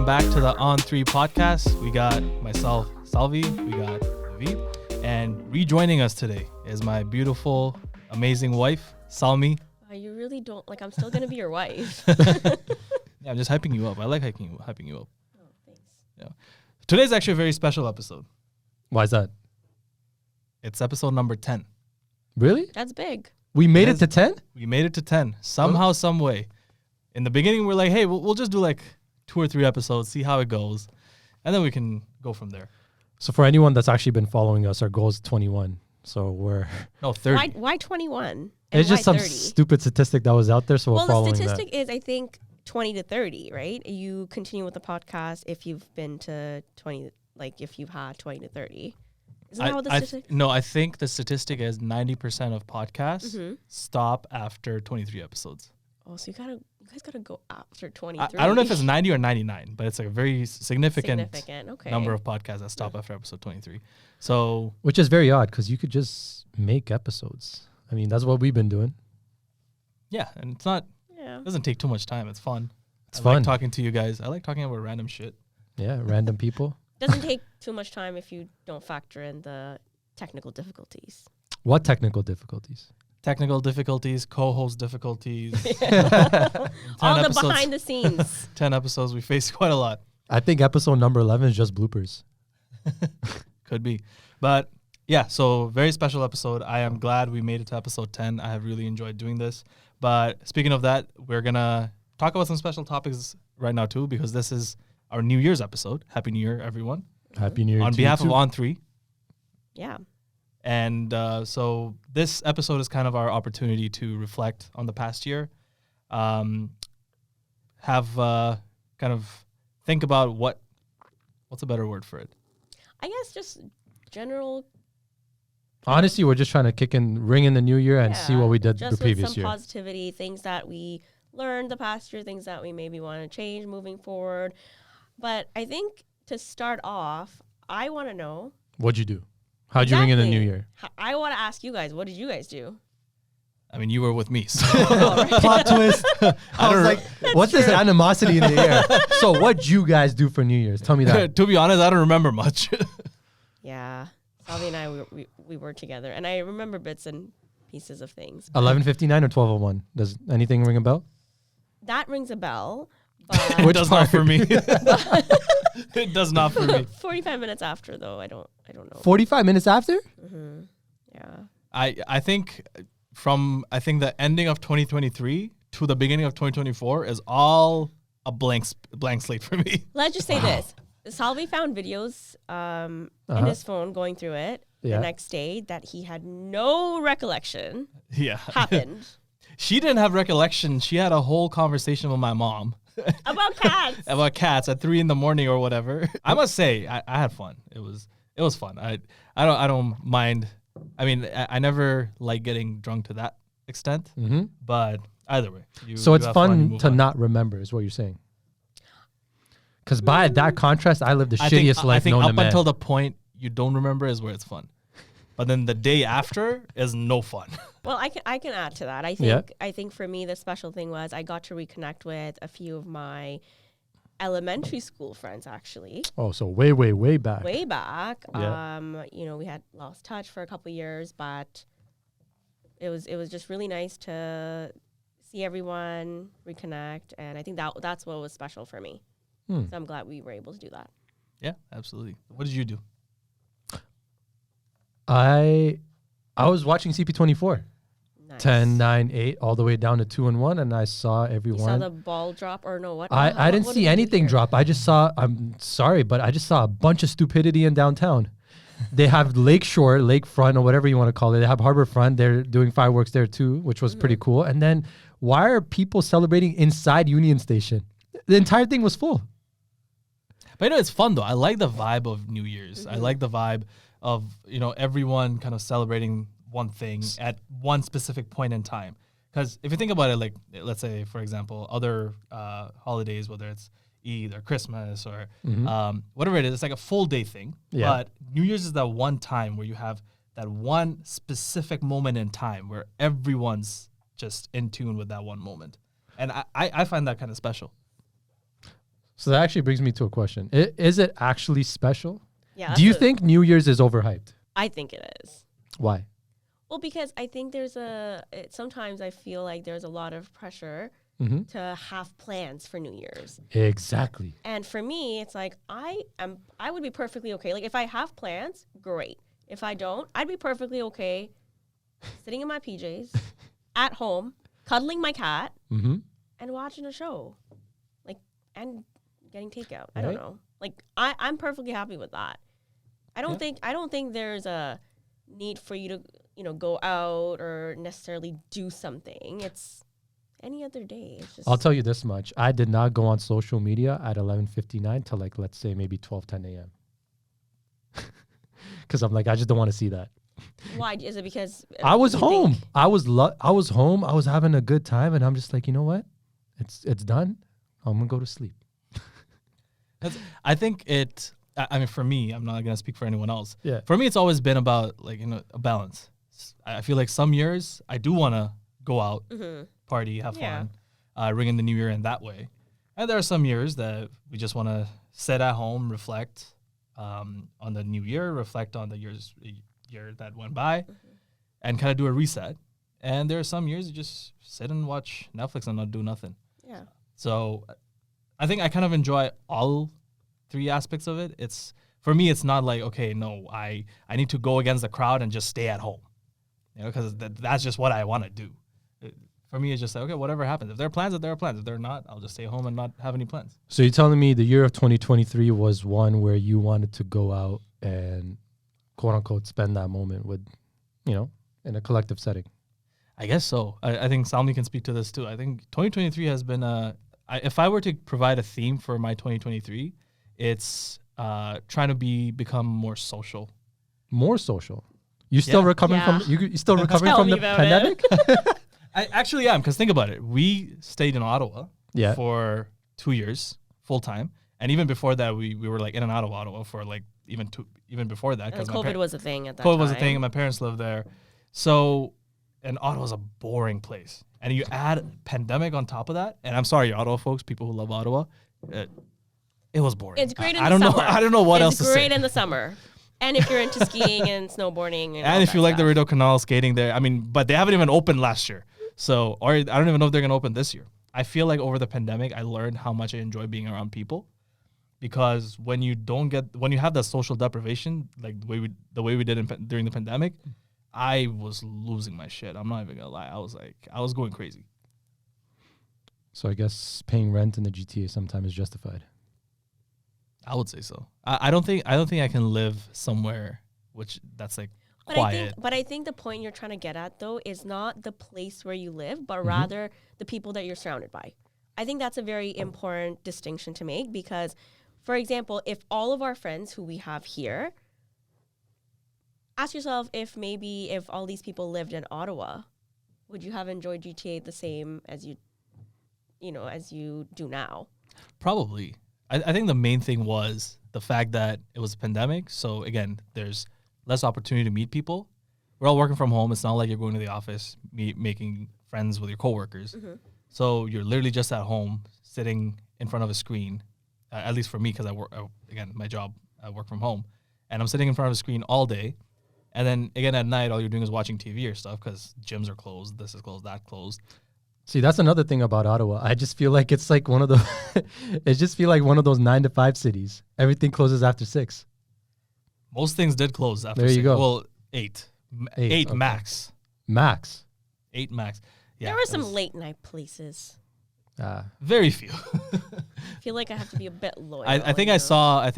back to the On 3 podcast. We got myself, Salvi, we got David, and rejoining us today is my beautiful, amazing wife, Salmi. You really don't, I'm still going to be your wife. Yeah, I'm just hyping you up. I like hyping you up. Oh, thanks. Yeah. Today's actually a very special episode. Why is that? It's episode number 10. Really? That's big. We made it to 10? We made it to 10 somehow, some way. In the beginning, we're like, hey, we'll just do like 2 or 3 episodes, see how it goes, and then we can go from there. So for anyone that's actually been following us, our goal is 21. So we're... No, 30. Why 21? It's just some 30? stupid statistic that was out there, so we're following that. Well, the statistic is, I think, 20 to 30, right? You continue with the podcast if you've been to 20, if you've had 20 to 30. Isn't that what the statistic? No, I think the statistic is 90% of podcasts stop after 23 episodes. Oh, so you guys gotta go after 23. I don't know if it's 90 or 99, but it's like a very significant okay. number of podcasts that stop after episode 23. So, which is very odd because you could just make episodes. I mean, that's what we've been doing. Yeah, and it's not. Yeah. It doesn't take too much time. It's fun. It's I fun like talking to you guys. I like talking about random shit. Yeah, random people. Doesn't take too much time if you don't factor in the technical difficulties. What technical difficulties? Technical difficulties, co-host difficulties. All the behind the scenes. 10 episodes, we faced quite a lot. I think episode number 11 is just bloopers. Could be. But yeah, so very special episode. I am glad we made it to episode 10. I have really enjoyed doing this. But speaking of that, we're going to talk about some special topics right now too, because this is our New Year's episode. Happy New Year, everyone. Happy New Year on to behalf you of On 3. Yeah. And so this episode is kind of our opportunity to reflect on the past year, kind of think about what's a better word for it? I guess just general. Honestly, we're just trying to ring in the new year and see what we did the previous year. Just positivity, things that we learned the past year, things that we maybe want to change moving forward. But I think to start off, I want to know. What'd you do? How'd you ring in the new year? I want to ask you guys, what did you guys do? I mean, you were with me. So. Plot twist. I was like, what's this animosity in the air? So what'd you guys do for New Year's? Tell me that. To be honest, I don't remember much. Yeah. Salvi and I, we were together. And I remember bits and pieces of things. 11:59 or 12:01? Does anything ring a bell? That rings a bell. But it does not for me. It does not for me. 45 minutes after, though, I don't know. 45 minutes after? Mm-hmm. Yeah. I think from the ending of 2023 to the beginning of 2024 is all a blank slate for me. Let's just say this. Salvi found videos in his phone going through it the next day that he had no recollection happened. She didn't have recollection. She had a whole conversation with my mom. About cats. About cats at 3 a.m. or whatever. I must say, I had fun. It was fun. I don't mind. I mean, I never like getting drunk to that extent. Mm-hmm. But either way. So it's fun to not remember, is what you're saying. Because by that contrast, I lived the shittiest life known to man. I think up until the point you don't remember is where it's fun. But then the day after is no fun. Well, I can add to that. I think for me the special thing was I got to reconnect with a few of my elementary school friends actually. Oh, so way back. Way back. Yeah. We had lost touch for a couple of years, but it was just really nice to see everyone reconnect, and I think that's what was special for me. So I'm glad we were able to do that. Yeah, absolutely. What did you do? I was watching CP24. Nice. 10, 9, 8, all the way down to 2 and 1, and I saw everyone. You saw the ball drop or no? What? I didn't see anything drop. I just saw. I'm sorry, but I just saw a bunch of stupidity in downtown. They have Lakeshore, Lakefront, or whatever you want to call it. They have Harborfront. They're doing fireworks there too, which was pretty cool. And then, why are people celebrating inside Union Station? The entire thing was full. But it's fun though. I like the vibe of New Year's. I like the vibe of everyone kind of celebrating one thing at one specific point in time. Because if you think about it, like let's say for example, other holidays, whether it's Eid or Christmas or whatever it is, it's like a full day thing. Yeah. But New Year's is that one time where you have that one specific moment in time where everyone's just in tune with that one moment. And I find that kind of special. So that actually brings me to a question. Is it actually special? Yeah. Do you think New Year's is overhyped? I think it is. Why? Well, because I think sometimes I feel like there's a lot of pressure to have plans for New Year's. Exactly. And for me, it's like I would be perfectly okay. Like if I have plans, great. If I don't, I'd be perfectly okay sitting in my PJs at home, cuddling my cat, and watching a show. Like and getting takeout. I don't know. Like I'm perfectly happy with that. I don't think there's a need for you to, go out or necessarily do something. It's any other day. It's just I'll tell you this much. I did not go on social media at 11:59 till like, let's say maybe 12:10 a.m. Because I'm like, I just don't want to see that. Why? Is it because I was home. I was home. I was having a good time, and I'm just like, you know what? It's done. I'm gonna go to sleep. I think I mean, for me, I'm not gonna speak for anyone else. Yeah. For me, it's always been about like a balance. I feel like some years I do want to go out, party, have fun, ring in the new year in that way, and there are some years that we just want to sit at home, reflect on the new year, reflect on the year that went by, and kind of do a reset. And there are some years you just sit and watch Netflix and not do nothing. Yeah. So I think I kind of enjoy all three aspects of it. For me, it's not like, okay, no, I need to go against the crowd and just stay at home, because that's just what I want to do. For me, it's just like, okay, whatever happens. If there are plans, there are plans. If they're not, I'll just stay home and not have any plans. So you're telling me the year of 2023 was one where you wanted to go out and quote unquote spend that moment with, in a collective setting. I guess so. I think Salmi can speak to this too. I think 2023 has been if I were to provide a theme for my 2023, it's trying to become more social. More social. You still recovering from you still recovering from the pandemic? I actually am, because think about it. We stayed in Ottawa for 2 years full time, and even before that, we were like in and out of Ottawa for like even before that. Because COVID was a thing at that time. COVID was a thing, and my parents lived there. So, and Ottawa's a boring place, and you add pandemic on top of that. And I'm sorry, Ottawa folks, people who love Ottawa, it was boring. It's great in the summer. I don't know what else to say. It's great in the summer. And if you're into skiing and snowboarding. And if you like the Rideau Canal skating there, I mean, but they haven't even opened last year. So, or I don't even know if they're going to open this year. I feel like over the pandemic, I learned how much I enjoy being around people, because when you have that social deprivation, like the way we did during the pandemic, I was losing my shit. I'm not even going to lie. I was going crazy. So I guess paying rent in the GTA sometimes is justified. I would say so. I don't think I can live somewhere that's like quiet. But I think the point you're trying to get at, though, is not the place where you live, but rather the people that you're surrounded by. I think that's a very important distinction to make, because, for example, if all of our friends who we have here, ask yourself if all these people lived in Ottawa, would you have enjoyed GTA the same as you do now? Probably. I think the main thing was the fact that it was a pandemic. So again, there's less opportunity to meet people. We're all working from home. It's not like you're going to the office, making friends with your coworkers. So you're literally just at home, sitting in front of a screen. At least for me, because I work, again, my job, I work from home, and I'm sitting in front of a screen all day. And then again at night, all you're doing is watching TV or stuff, because gyms are closed, this is closed, that closed. See, that's another thing about Ottawa. I just feel like it's like one of those 9 to 5 cities. Everything closes after 6. Most things did close after there 6. You go. Well, 8 okay. Max. 8 max. Yeah. There were some late night places. Very few. I feel like I have to be a bit loyal. I think I saw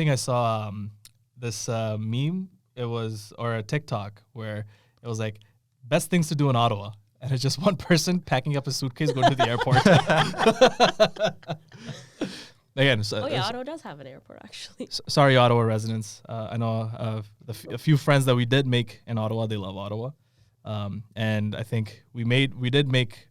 this meme. It was, or a TikTok, where it was like best things to do in Ottawa. And it's just one person packing up a suitcase going to the airport. Again, Ottawa does have an airport, actually. Sorry, Ottawa residents. I know a few friends that we did make in Ottawa. They love Ottawa, and I think we did make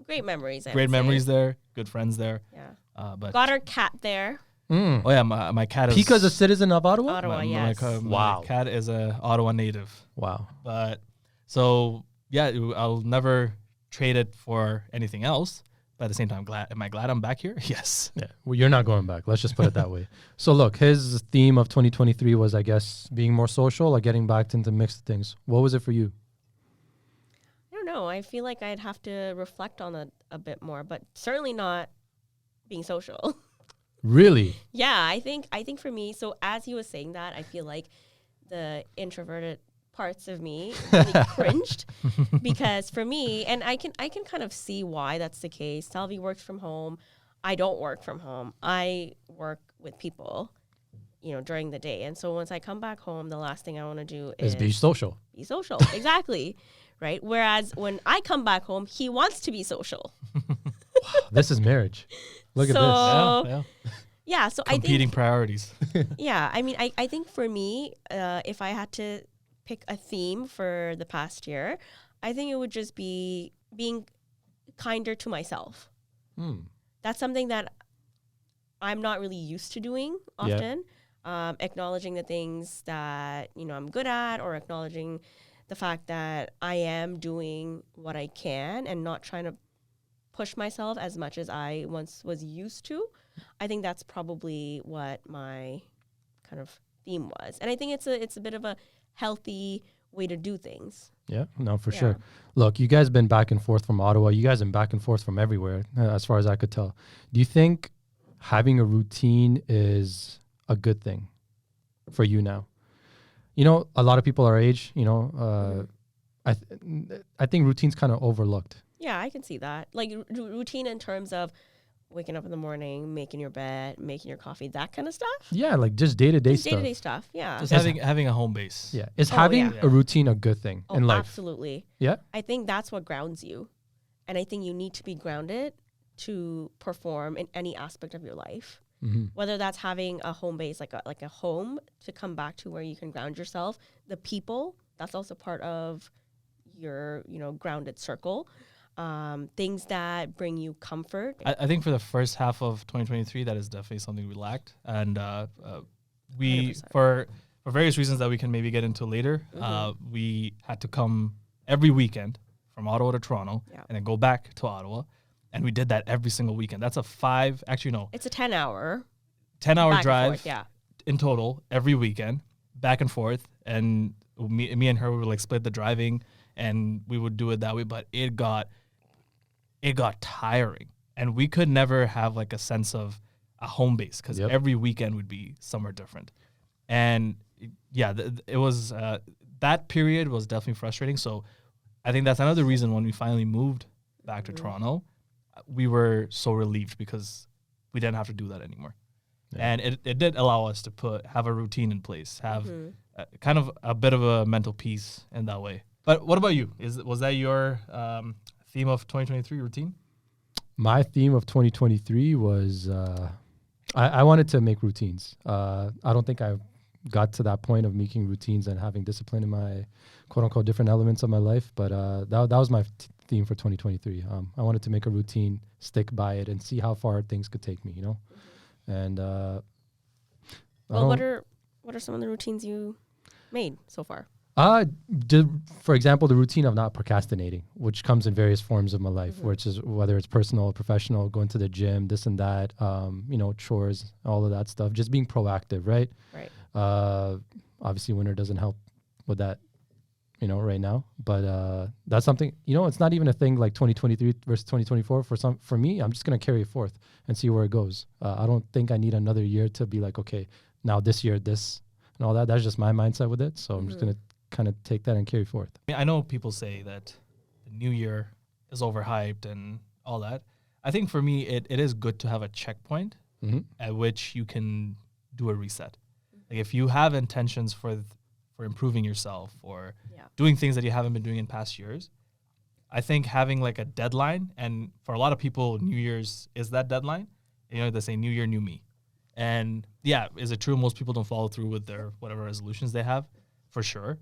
great memories. Great memories there. Good friends there. Yeah. But got our cat there. Oh yeah, my cat is. Pika's a citizen of Ottawa. Ottawa, yes. My cat is a Ottawa native. Wow. But so. Yeah, I'll never trade it for anything else. But at the same time, am I glad I'm back here? Yes. Yeah, well, you're not going back. Let's just put it that way. So look, his theme of 2023 was, I guess, being more social or getting back into mixed things. What was it for you? I don't know. I feel like I'd have to reflect on it a bit more, but certainly not being social. Really? Yeah, I think for me, so as he was saying that, I feel like the introverted parts of me really cringed, because for me, and I can kind of see why that's the case. Salvi works from home. I don't work from home. I work with people, during the day. And so once I come back home, the last thing I want to do is be social. Be social. Exactly. Right. Whereas when I come back home, he wants to be social. Wow, this is marriage. Look at this. Yeah. So competing priorities. Yeah. I mean, I think for me, if I had to pick a theme for the past year, I think it would just be being kinder to myself. That's something that I'm not really used to doing often. Acknowledging the things that, I'm good at, or acknowledging the fact that I am doing what I can and not trying to push myself as much as I once was used to. I think that's probably what my kind of theme was. And I think it's a bit of a healthy way to do things. Yeah, no, for sure. Look, you guys been back and forth from Ottawa. You guys been back and forth from everywhere, as far as I could tell. Do you think having a routine is a good thing for you now? A lot of people our age, I think routine's kind of overlooked. Yeah, I can see that. Like routine in terms of waking up in the morning, making your bed, making your coffee, that kind of stuff. Yeah, like just day-to-day stuff. Day-to-day stuff, yeah. Just having a home base. Yeah. Is having a routine a good thing in life? Absolutely. Yeah? I think that's what grounds you. And I think you need to be grounded to perform in any aspect of your life. Whether that's having a home base, like a home to come back to where you can ground yourself. The people, that's also part of your, grounded circle. Things that bring you comfort. I think for the first half of 2023, that is definitely something we lacked. And we, 100%. For various reasons that we can maybe get into later, we had to come every weekend from Ottawa to Toronto and then go back to Ottawa. And we did that every single weekend. That's it's a 10-hour. 10-hour drive in total every weekend, back and forth. And me and her would like split the driving, and we would do it that way. But it got tiring, and we could never have like a sense of a home base, because every weekend would be somewhere different. And it was that period was definitely frustrating. So I think that's another reason when we finally moved back to Toronto, we were so relieved, because we didn't have to do that anymore. And it did allow us to have a routine in place, have kind of a bit of a mental peace in that way. But what about you? Was that your theme of 2023 routine? My theme of 2023 was I wanted to make routines. I don't think I got to that point of making routines and having discipline in my quote unquote different elements of my life. But that was my theme for 2023. I wanted to make a routine, stick by it, and see how far things could take me, And what are some of the routines you made so far? For example, the routine of not procrastinating, which comes in various forms of my life, whether it's personal or professional, going to the gym, this and that, chores, all of that stuff, just being proactive, right? Right. Obviously, winter doesn't help with that, right now. But that's something, it's not even a thing like 2023 versus 2024. For me, I'm just going to carry it forth and see where it goes. I don't think I need another year to be like, okay, now this year, this and all that. That's just my mindset with it. So I'm just going to kind of take that and carry forth. I know people say that the new year is overhyped and all that. I think for me, it is good to have a checkpoint at which you can do a reset. Like if you have intentions for improving yourself or doing things that you haven't been doing in past years, I think having like a deadline, and for a lot of people, New Year's is that deadline. They say New Year, new me. And is it true most people don't follow through with their whatever resolutions they have? For sure.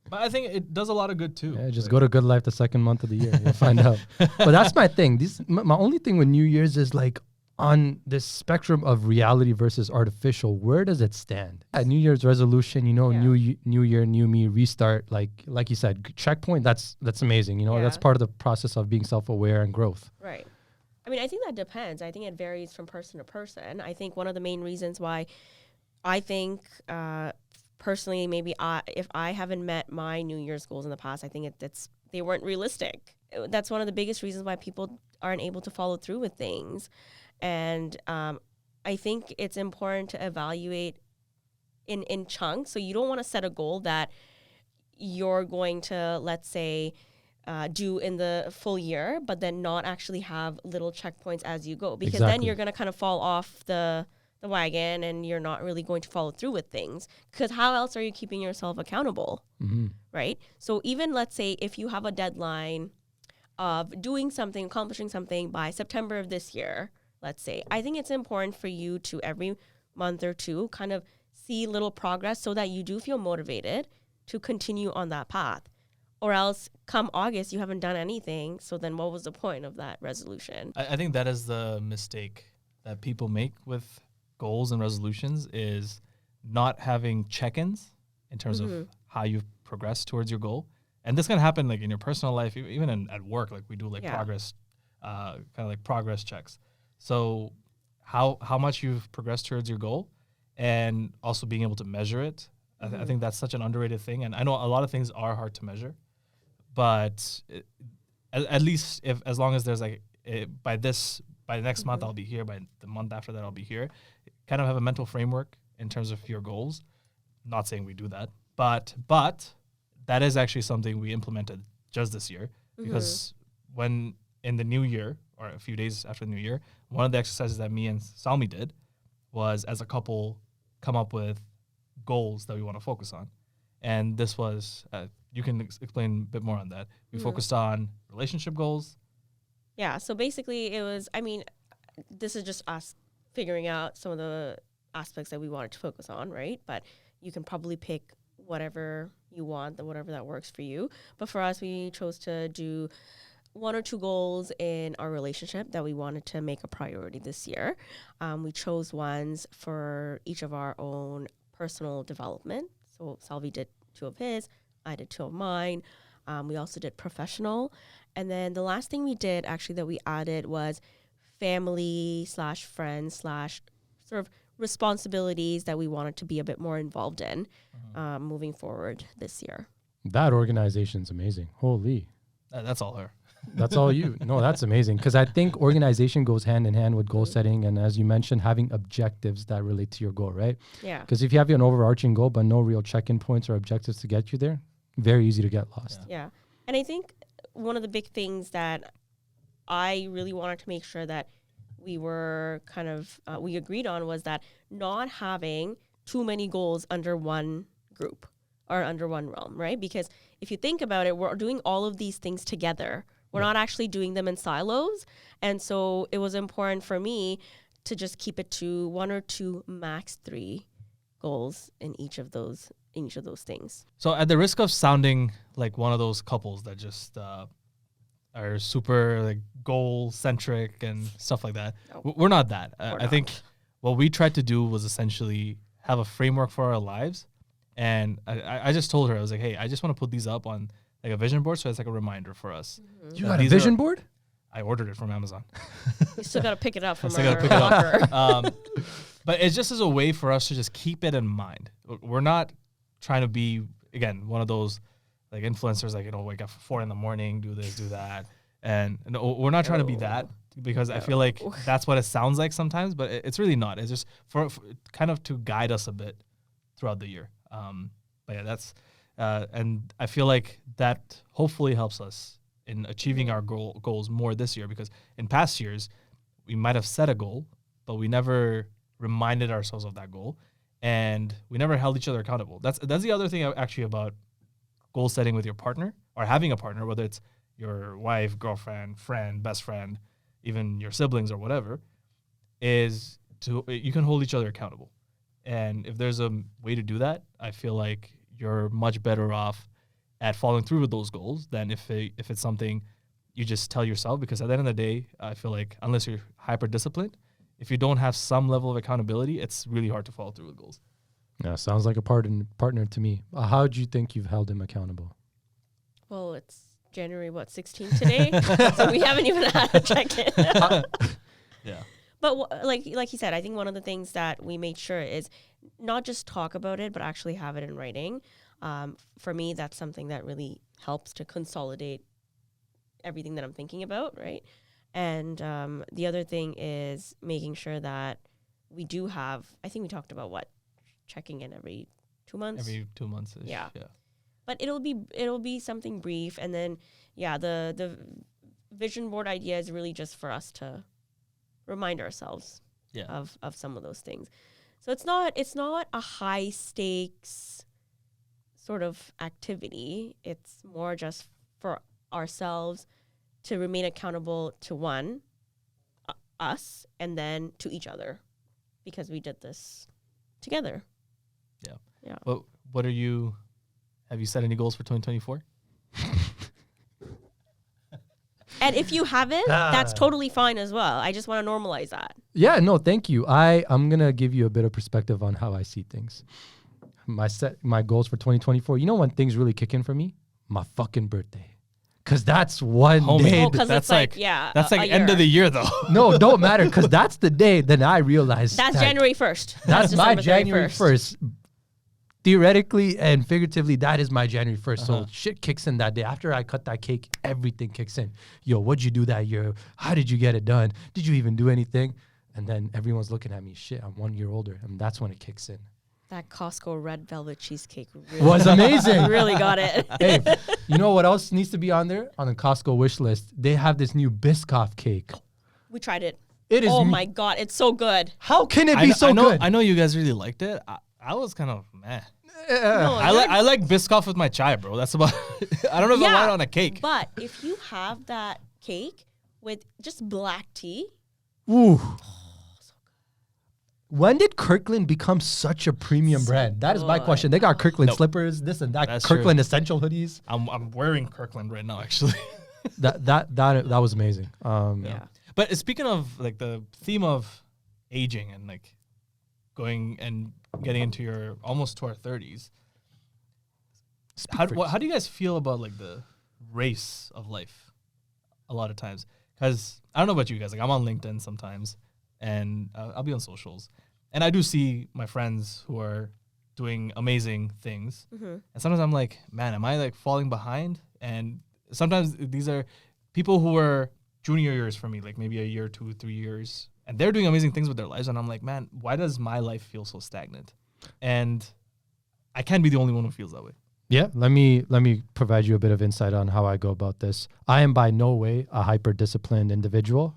But I think it does a lot of good too. Yeah, just go to Good Life the second month of the year. You'll find out. But that's my thing. My only thing with New Year's is like on this spectrum of reality versus artificial, where does it stand? At New Year's resolution, new year, new me, restart. Like you said, checkpoint, that's amazing. That's part of the process of being self-aware and growth. Right. I mean, I think that depends. I think it varies from person to person. I think one of the main reasons why I think personally, maybe if I haven't met my New Year's goals in the past, I think they weren't realistic. That's one of the biggest reasons why people aren't able to follow through with things. And I think it's important to evaluate in chunks. So you don't want to set a goal that you're going to, let's say, do in the full year, but then not actually have little checkpoints as you go, because then you're going to kind of fall off the wagon and you're not really going to follow through with things, because how else are you keeping yourself accountable? Right? So even let's say if you have a deadline of doing something, accomplishing something by September of this year, let's say, I think it's important for you to every month or two kind of see little progress so that you do feel motivated to continue on that path. Or else come August, you haven't done anything. So then what was the point of that resolution? I think that is the mistake that people make with goals and resolutions, is not having check-ins in terms of how you've progressed towards your goal. And this can happen like in your personal life, even at work. Like we do like progress, kind of like progress checks. So how much you've progressed towards your goal, and also being able to measure it. I think that's such an underrated thing. And I know a lot of things are hard to measure, but at least as long as there's like by the next month I'll be here, by the month after that I'll be here, kind of have a mental framework in terms of your goals. Not saying we do that, but that is actually something we implemented just this year, because when in the new year, or a few days after the new year, one of the exercises that me and Salmi did was, as a couple, come up with goals that we want to focus on. And this was, you can explain a bit more on that. We focused on relationship goals. Yeah, so basically it was, I mean, this is just us figuring out some of the aspects that we wanted to focus on, right? But you can probably pick whatever you want, whatever that works for you. But for us, we chose to do 1 or 2 goals in our relationship that we wanted to make a priority this year. We chose ones for each of our own personal development. So Salvi did 2 of his, I did 2 of mine. We also did professional. And then the last thing we did actually that we added was family/friends/ sort of responsibilities that we wanted to be a bit more involved in moving forward this year. That organization's amazing. Holy. That's all her. That's all you. No, that's amazing. Because I think organization goes hand in hand with goal setting. And as you mentioned, having objectives that relate to your goal, right? Yeah. Because if you have an overarching goal, but no real check-in points or objectives to get you there, very easy to get lost. Yeah. And I think one of the big things that I really wanted to make sure that we were kind of, we agreed on was that not having too many goals under one group or under one realm, right? Because if you think about it, we're doing all of these things together. We're not actually doing them in silos. And so it was important for me to just keep it to 1 or 2, max 3 goals in each of those things. So at the risk of sounding like one of those couples that just are super like goal centric and stuff like that, we're not that. I think what we tried to do was essentially have a framework for our lives. And I just told her, I was like, hey, I just want to put these up on like a vision board, so it's like a reminder for us. You got a vision board? I ordered it from Amazon. You still got to pick it up from our locker. But it's just as a way for us to just keep it in mind. We're not trying to be, again, one of those like influencers, like, wake up at 4 a.m, do this, do that. And we're not trying to be that, because I feel like that's what it sounds like sometimes, but it's really not. It's just for kind of to guide us a bit throughout the year. But yeah, that's, and I feel like that hopefully helps us in achieving our goals more this year, because in past years, we might have set a goal, but we never reminded ourselves of that goal, and we never held each other accountable. That's the other thing actually about goal setting with your partner, or having a partner, whether it's your wife, girlfriend, friend, best friend, even your siblings or whatever, is you can hold each other accountable. And if there's a way to do that, I feel like you're much better off at following through with those goals than if it's something you just tell yourself. Because at the end of the day, I feel like unless you're hyper disciplined, if you don't have some level of accountability, it's really hard to follow through with goals. Yeah, sounds like a partner to me. How do you think you've held him accountable? Well, it's January 16th today, so we haven't even had a check-in. Yeah. But like you said, I think one of the things that we made sure is not just talk about it, but actually have it in writing. For me, that's something that really helps to consolidate everything that I'm thinking about, right? And the other thing is making sure that we do have, I think we talked about checking in every 2 months. Every 2 months. Yeah. But it'll be something brief, and then the vision board idea is really just for us to remind ourselves of some of those things. So it's not a high stakes sort of activity. It's more just for ourselves to remain accountable to us, and then to each other, because we did this together. Yeah. But have you set any goals for 2024? And if you haven't, that's totally fine as well. I just want to normalize that. Yeah, no, thank you. I'm going to give you a bit of perspective on how I see things. My goals for 2024, you know when things really kick in for me? My fucking birthday. Because that's one day. Oh, because it's like that's like end of the year, though. No, don't matter, because that's the day that I realize. That's January 1st. That's my January 1st. Theoretically and figuratively, that is my January 1st. So shit kicks in that day. After I cut that cake, everything kicks in. Yo, what'd you do that year? How did you get it done? Did you even do anything? And then everyone's looking at me. Shit, I'm 1 year older. And that's when it kicks in. That Costco red velvet cheesecake really was amazing. Really got it. Hey, you know what else needs to be on there? On the Costco wish list, they have this new Biscoff cake. We tried it. It is. Oh my God, it's so good. How can it be so good? I know you guys really liked it. I was kind of meh. No, I like Biscoff with my chai, bro. That's about. I don't know if I want it on a cake. But if you have that cake with just black tea. Ooh. When did Kirkland become such a premium brand? That is my question. They got Kirkland slippers, this and that. That's Kirkland essential hoodies. I'm wearing Kirkland right now, actually. that was amazing. Yeah. But speaking of like the theme of aging and like going and getting into almost to our 30s, how do you guys feel about like the race of life? A lot of times, because I don't know about you guys. Like I'm on LinkedIn sometimes. And I'll be on socials, and I do see my friends who are doing amazing things. Mm-hmm. And sometimes I'm like, man, am I like falling behind? And sometimes these are people who are junior years for me, like maybe a year, 2, 3 years, and they're doing amazing things with their lives. And I'm like, man, why does my life feel so stagnant? And I can't be the only one who feels that way. Yeah, let me provide you a bit of insight on how I go about this. I am by no way a hyper-disciplined individual.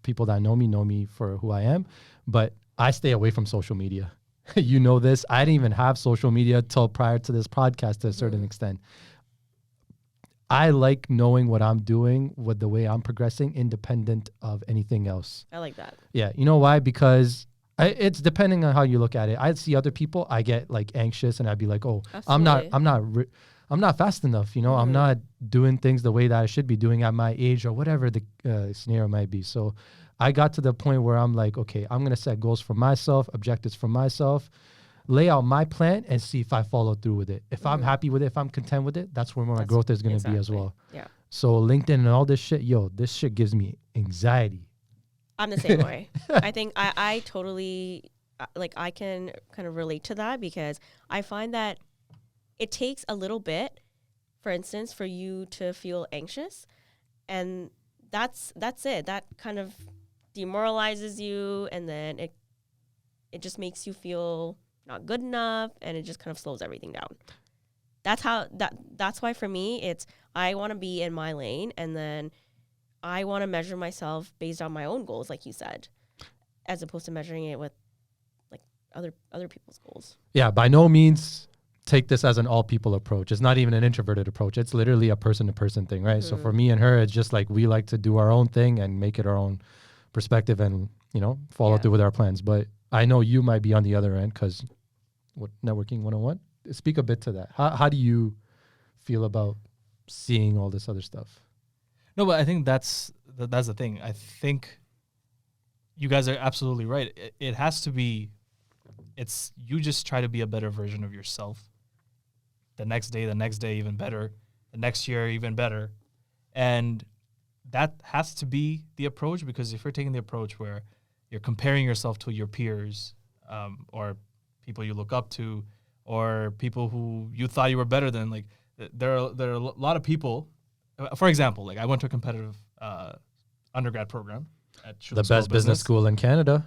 People that know me for who I am, but I stay away from social media. You know this. I didn't even have social media till prior to this podcast to a certain extent. I like knowing what I'm doing with the way I'm progressing, independent of anything else. I like that. Yeah, you know why? Because it's depending on how you look at it. I see other people, I get like anxious, and I'd be like, "Oh, absolutely. I'm not fast enough. You know, I'm not doing things the way that I should be doing at my age, or whatever the scenario might be." So, I got to the point where I'm like, "Okay, I'm gonna set goals for myself, objectives for myself, lay out my plan, and see if I follow through with it. If I'm happy with it, if I'm content with it, that's where my growth is gonna be as well." Yeah. So LinkedIn and all this shit, this shit gives me anxiety. I'm the same way. I think I totally, I can kind of relate to that, because I find that it takes a little bit, for instance, for you to feel anxious. And that's it. That kind of demoralizes you. And then it just makes you feel not good enough. And it just kind of slows everything down. That's why for me, I want to be in my lane. And then I want to measure myself based on my own goals, like you said, as opposed to measuring it with like other people's goals. Yeah, by no means take this as an all people approach. It's not even an introverted approach. It's literally a person to person thing, right? So for me and her, it's just like we like to do our own thing and make it our own perspective and, follow through with our plans. But I know you might be on the other end, because networking 101, speak a bit to that. How do you feel about seeing all this other stuff? No, but I think that's the thing. I think you guys are absolutely right. It has to be, you just try to be a better version of yourself. The next day even better, the next year even better. And that has to be the approach, because if you're taking the approach where you're comparing yourself to your peers or people you look up to or people who you thought you were better than, like there are a lot of people. For example, like I went to a competitive undergrad program at The best business school in Canada.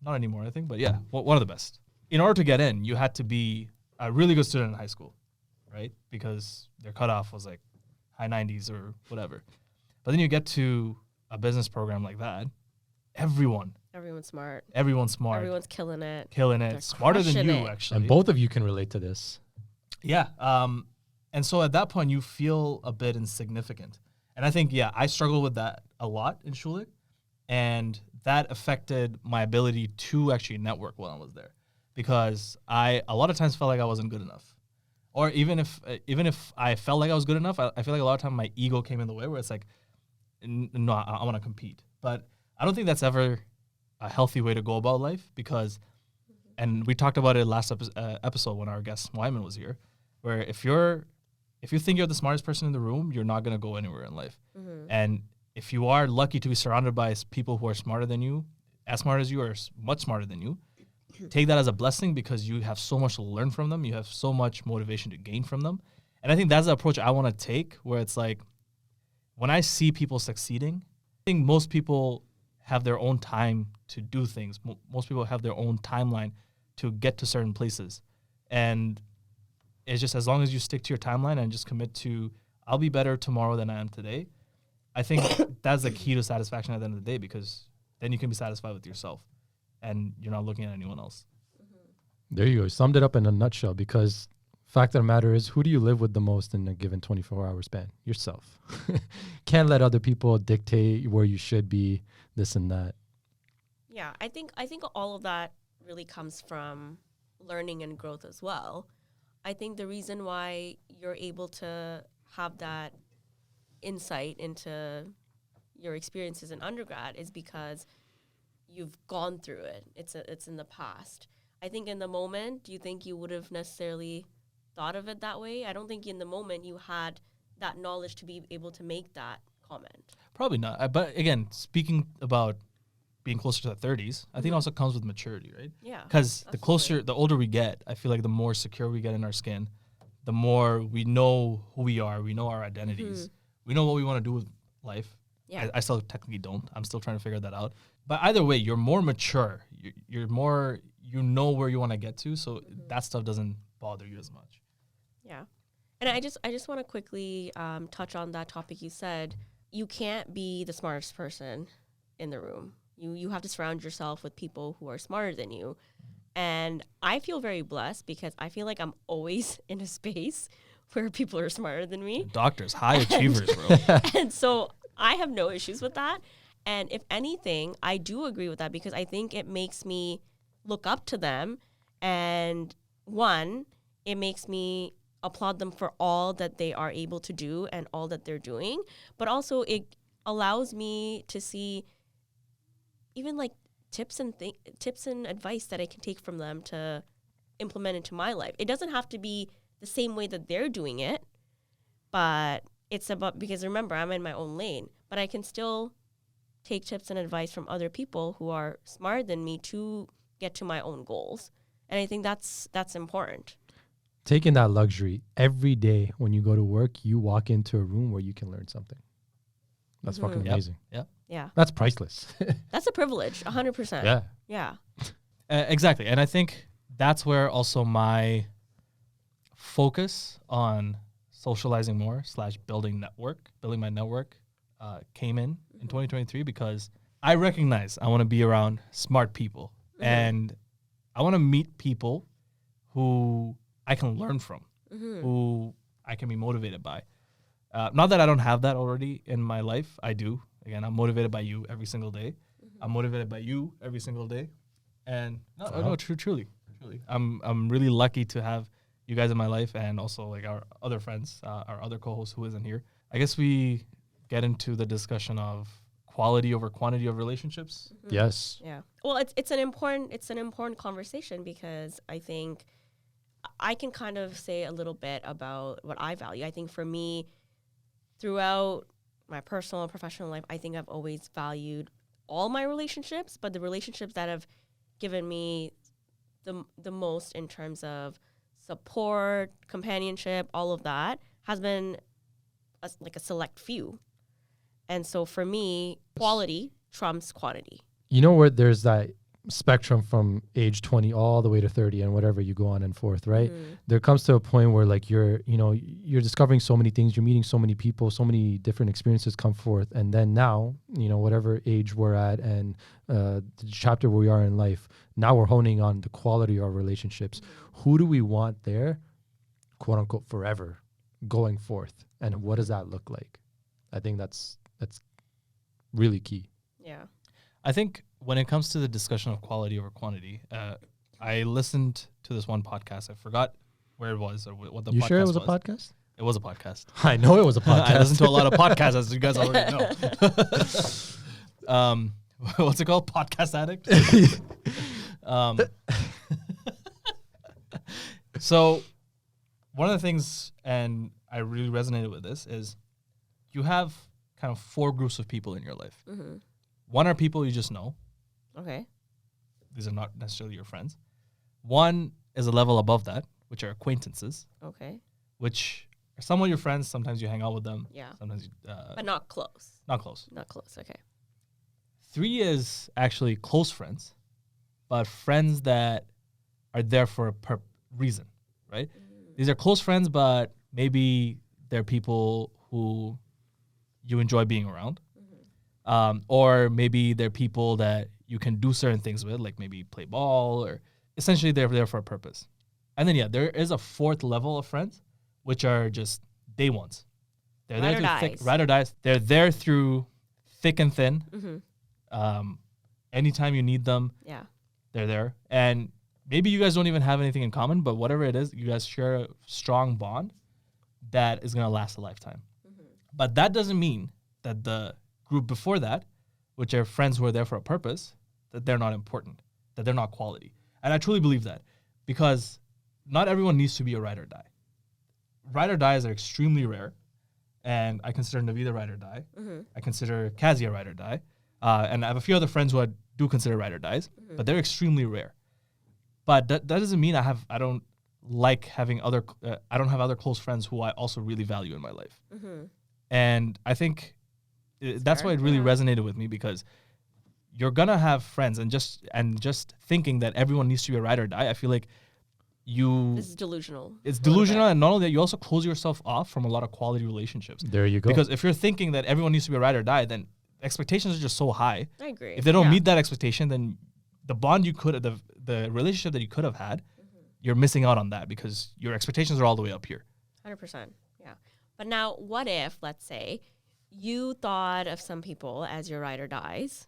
Not anymore, I think, but yeah, one of the best. In order to get in, you had to be a really good student in high school, right? Because their cutoff was like high 90s or whatever. But then you get to a business program like that, everyone's smart. Everyone's killing it. They're smarter than you, actually. And both of you can relate to this. Yeah. And so at that point, you feel a bit insignificant. And I think, I struggled with that a lot in Schulich. And that affected my ability to actually network while I was there. Because I a lot of times felt like I wasn't good enough. Or even if I felt like I was good enough, I feel like a lot of time my ego came in the way where it's like, no, I want to compete. But I don't think that's ever a healthy way to go about life, because, and we talked about it last episode when our guest Wyman was here, where if you think you're the smartest person in the room, you're not going to go anywhere in life. Mm-hmm. And if you are lucky to be surrounded by people who are smarter than you, as smart as you, or much smarter than you, take that as a blessing, because you have so much to learn from them. You have so much motivation to gain from them. And I think that's the approach I want to take, where it's like, when I see people succeeding, I think most people have their own time to do things. Most people have their own timeline to get to certain places. And it's just, as long as you stick to your timeline and just commit to, I'll be better tomorrow than I am today, I think that's the key to satisfaction at the end of the day, because then you can be satisfied with yourself and you're not looking at anyone else. There you go. Summed it up in a nutshell, because fact of the matter is, who do you live with the most in a given 24-hour span? Yourself. Can't let other people dictate where you should be, this and that. Yeah, I think all of that really comes from learning and growth as well. I think the reason why you're able to have that insight into your experiences in undergrad is because you've gone through it. It's in the past. I think in the moment, do you think you would have necessarily thought of it that way? I don't think in the moment you had that knowledge to be able to make that comment. Probably not. But again, speaking about being closer to the 30s, I think it also comes with maturity, right? Yeah. Because the older we get, I feel like the more secure we get in our skin, the more we know who we are, we know our identities, we know what we want to do with life. Yeah. I still technically don't. I'm still trying to figure that out. But either way, you're more mature. You're more, you know where you want to get to, so that stuff doesn't bother you as much. Yeah. And I just want to quickly touch on that topic you said. You can't be the smartest person in the room. You have to surround yourself with people who are smarter than you. And I feel very blessed because I feel like I'm always in a space where people are smarter than me. Doctors, high achievers, bro. And so I have no issues with that. And if anything, I do agree with that because I think it makes me look up to them. And one, it makes me applaud them for all that they are able to do and all that they're doing. But also it allows me to see even like tips and advice that I can take from them to implement into my life. It doesn't have to be the same way that they're doing it, but it's about, because remember, I'm in my own lane, but I can still take tips and advice from other people who are smarter than me to get to my own goals. And I think that's important. Taking that luxury every day when you go to work, you walk into a room where you can learn something. That's fucking amazing. Yep. Yeah. That's priceless. That's a privilege, 100%. Yeah. Yeah. Exactly. And I think that's where also my focus on socializing more / building my network came in 2023, because I recognize I want to be around smart people and I want to meet people who I can learn from, who I can be motivated by. Not that I don't have that already in my life. I do. Again, I'm motivated by you every single day. I'm motivated by you every single day. And truly. I'm really lucky to have you guys in my life, and also like our other friends, our other co-host who isn't here. I guess we get into the discussion of quality over quantity of relationships. Yes. Yeah. Well, it's an important conversation, because I think I can kind of say a little bit about what I value. I think for me, throughout my personal and professional life, I think I've always valued all my relationships, but the relationships that have given me the most in terms of support, companionship, all of that has been like a select few. And so for me, quality trumps quantity. You know where there's that spectrum from age 20 all the way to 30 and whatever you go on and forth, right? There comes to a point where like you're discovering so many things, you're meeting so many people, so many different experiences come forth. And then now, whatever age we're at and the chapter where we are in life, now we're honing on the quality of our relationships. Who do we want there, quote unquote, forever going forth? And what does that look like? I think that's really key. Yeah. I think when it comes to the discussion of quality over quantity, I listened to this one podcast. I forgot where it was or what the podcast was. You sure it was a podcast? It was a podcast. I know it was a podcast. I listen to a lot of podcasts, as you guys already know. What's it called? Podcast addict? So one of the things, and I really resonated with this, is you have kind of 4 groups of people in your life. Mm-hmm. One are people you just know. Okay. These are not necessarily your friends. One is a level above that, which are acquaintances, Okay. which are somewhat your friends. Sometimes you hang out with them. Yeah. Sometimes you, But not close. not close. Not close. Okay. 3 is actually close friends, but friends that are there for a reason, right? These are close friends, but maybe they're people who you enjoy being around. Or maybe they're people that you can do certain things with, like maybe play ball, or essentially they're there for a purpose. And then, there is a 4th level of friends, which are just day ones. They're there through thick, ride or dies. They're there through thick and thin. Anytime you need them, Yeah. they're there. And maybe you guys don't even have anything in common, but whatever it is, you guys share a strong bond that is going to last a lifetime. But that doesn't mean that the group before that, which are friends who are there for a purpose, that they're not important, that they're not quality. And I truly believe that, because not everyone needs to be a ride or die. Ride or dies are extremely rare, and I consider Naveed a ride or die. I consider Kazi a ride or die, and I have a few other friends who I do consider ride or dies, but they're extremely rare. But that doesn't mean I don't like having I don't have other close friends who I also really value in my life. And I think that's why it really resonated with me, because you're gonna have friends, and just thinking that everyone needs to be a ride or die, I feel like This is delusional. It's delusional, and not only that, you also close yourself off from a lot of quality relationships. There you go. Because if you're thinking that everyone needs to be a ride or die, then expectations are just so high. I agree. If they don't meet that expectation, then the bond the relationship that you could have had, you're missing out on that, because your expectations are all the way up here. 100%. Yeah. But now, what if, let's say, you thought of some people as your ride or dies,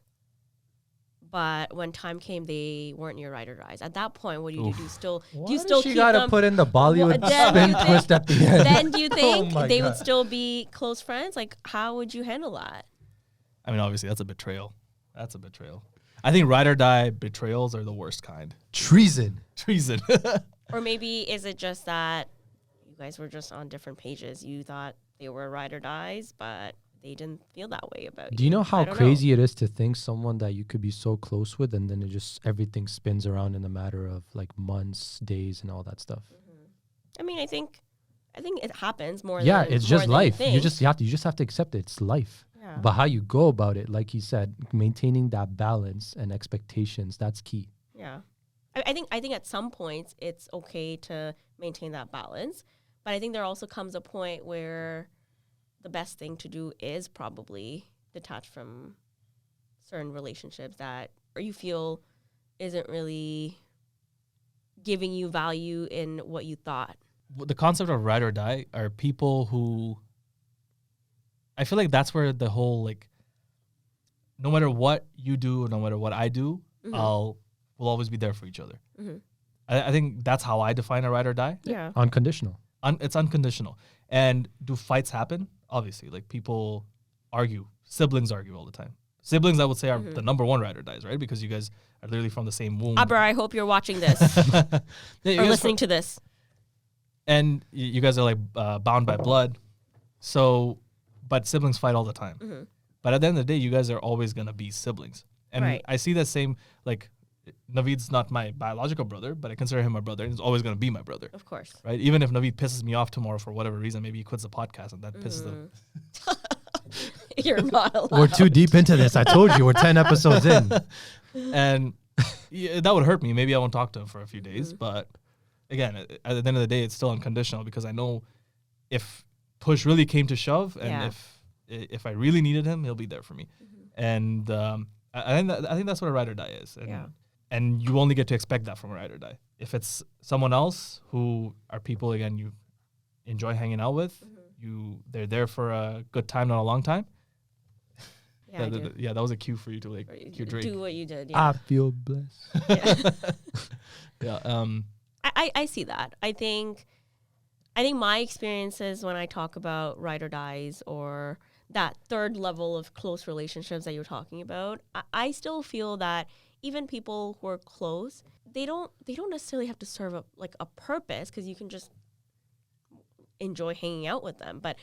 but when time came, they weren't your ride or dies. At that point, what do you do? Do you still she keep gotta them? put in the Bollywood Then spin you think- twist at the end? Then do you think my they God. would still be close friends? Like, how would you handle that? I mean, obviously, that's a betrayal. That's a betrayal. I think ride or die betrayals are the worst kind. Treason. Treason. Or maybe is it just that you guys were just on different pages? You thought they were ride or dies, but they didn't feel that way about you. Do you know I how don't crazy it is to think someone that you could be so close with, and then it just everything spins around in a matter of like months, days, and all that stuff? I mean, I think it happens more. Yeah, than, it's more just than life. You You just have to accept it. It's life. Yeah. But how you go about it, like you said, maintaining that balance and expectations, that's key. Yeah. I think at some points it's okay to maintain that balance, but I think there also comes a point where the best thing to do is probably detach from certain relationships that or you feel isn't really giving you value in what you thought. The concept of ride or die are people who, I feel like that's where the whole, like, no matter what you do, no matter what I do, we'll always be there for each other. I think that's how I define a ride or die. Yeah. Unconditional. It's unconditional. And do fights happen? Obviously, like, people argue. Siblings argue all the time. Siblings, I would say, are the number one ride or dies, right? Because you guys are literally from the same womb. Abra, I hope you're watching this Yeah, or listening to this. and you guys are like bound by blood. So, but siblings fight all the time. Mm-hmm. But at the end of the day, you guys are always gonna be siblings. And Right. I see that same, like, Naveed's not my biological brother, but I consider him my brother, and he's always gonna be my brother, Of course. right? Even if Naveed pisses me off tomorrow for whatever reason, maybe he quits the podcast, and that pisses them. You're not allowed. We're too deep into this. I told you, we're 10 episodes in. And yeah, that would hurt me. Maybe I won't talk to him for a few days. But again, at the end of the day, it's still unconditional because I know if push really came to shove, and Yeah. if I really needed him, he'll be there for me. And I think that's what a ride or die is. And, Yeah. and you only get to expect that from a ride or die. If it's someone else who are people, again, you enjoy hanging out with, they're there for a good time, not a long time. Yeah, I do. That was a cue for you to like cue Drake. Do what you did. Yeah. I feel blessed. Yeah. I see that. I think my experiences when I talk about ride or dies or that third level of close relationships that you're talking about, I still feel that even people who are close, they don't necessarily have to serve a purpose, because you can just enjoy hanging out with them. But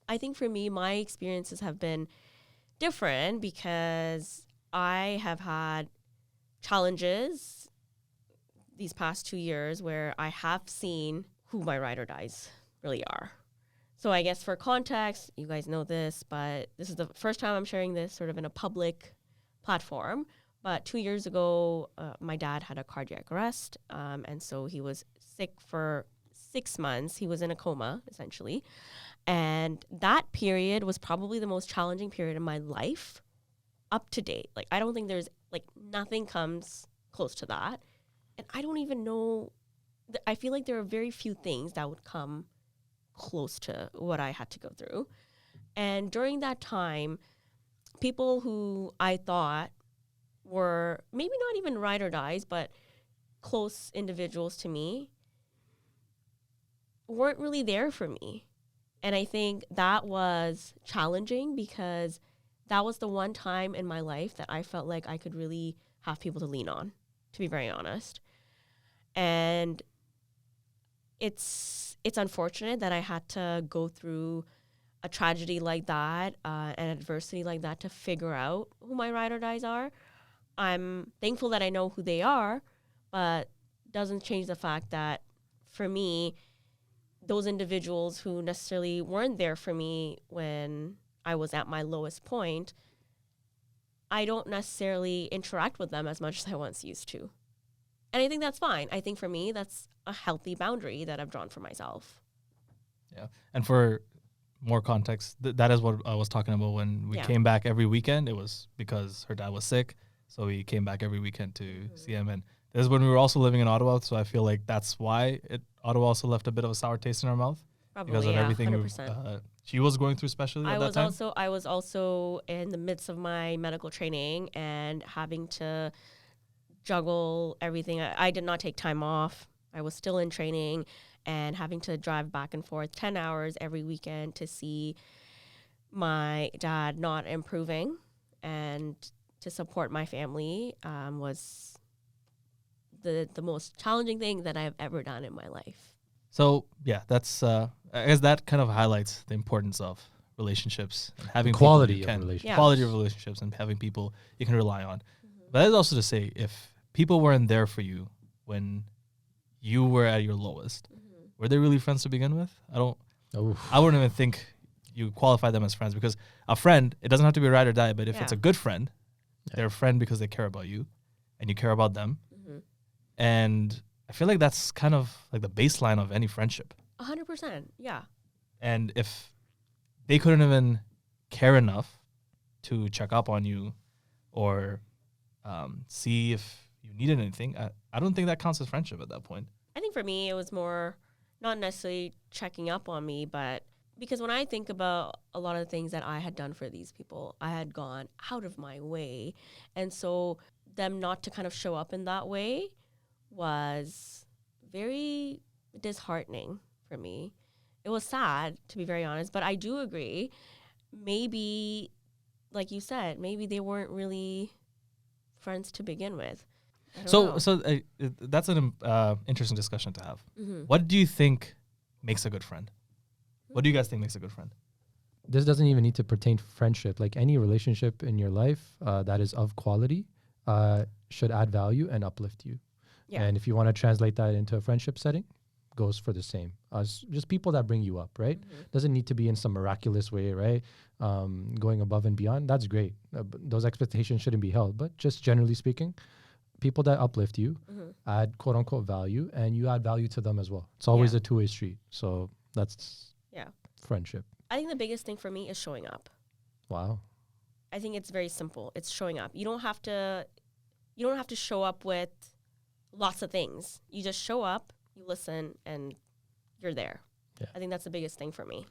I think for me, my experiences have been different because I have had challenges these past 2 years where I have seen who my ride or dies really are. So I guess for context, you guys know this, but this is the first time I'm sharing this sort of in a public platform. But 2 years ago, my dad had a cardiac arrest, and so he was sick for 6 months. He was in a coma, essentially. And that period was probably the most challenging period in my life up to date. Like, I don't think there's, nothing comes close to that. And I don't even know, I feel like there are very few things that would come close to what I had to go through. And during that time, people who I thought were maybe not even ride or dies, but close individuals to me, weren't really there for me. And I think that was challenging because that was the one time in my life that I felt like I could really have people to lean on, to be very honest. And it's unfortunate that I had to go through a tragedy like that, an adversity like that, to figure out who my ride or dies are. I'm thankful that I know who they are, but doesn't change the fact that for me, those individuals who necessarily weren't there for me when I was at my lowest point, I don't necessarily interact with them as much as I once used to. And I think that's fine. I think for me, that's a healthy boundary that I've drawn for myself. Yeah. And for more context, that is what I was talking about when we Yeah. came back every weekend. It was because her dad was sick. So we came back every weekend to see him. And this is when we were also living in Ottawa. So I feel like that's why Ottawa also left a bit of a sour taste in our mouth. Probably, Because of yeah, everything 100%. she was going through, especially at that time. I was also in the midst of my medical training and having to juggle everything. I did not take time off. I was still in training and having to drive back and forth 10 hours every weekend to see my dad not improving and to support my family was the most challenging thing that I've ever done in my life. So yeah, that's I guess that kind of highlights the importance of relationships and having Quality people you of can- relationships. Yeah. quality of relationships, and having people you can rely on. But that is also to say, if people weren't there for you when you were at your lowest, were they really friends to begin with? I wouldn't even think you qualify them as friends, because a friend, it doesn't have to be a ride or die, but if it's a Yeah. good friend, they're a friend because they care about you and you care about them. And I feel like that's kind of like the baseline of any friendship. 100%, yeah. And if they couldn't even care enough to check up on you or see if you needed anything, I don't think that counts as friendship at that point. I think for me, it was more not necessarily checking up on me, but because when I think about a lot of the things that I had done for these people, I had gone out of my way. And so them not to kind of show up in that way was very disheartening for me. It was sad, to be very honest, but I do agree. Maybe, like you said, maybe they weren't really friends to begin with. I don't know. So that's an interesting discussion to have. Mhm. What do you think makes a good friend? What do you guys think makes a good friend? This doesn't even need to pertain to friendship. Like any relationship in your life that is of quality should add value and uplift you. Yeah. And if you want to translate that into a friendship setting, goes for the same. Just people that bring you up, right? Doesn't need to be in some miraculous way, right? Going above and beyond, that's great. Those expectations shouldn't be held. But just generally speaking, people that uplift you, add quote unquote value, and you add value to them as well. It's always a two-way street. So that's friendship. I think the biggest thing for me is showing up. Wow. I think it's very simple. It's showing up. You don't have to show up with lots of things. You just show up, you listen, and you're there. Yeah. I think that's the biggest thing for me.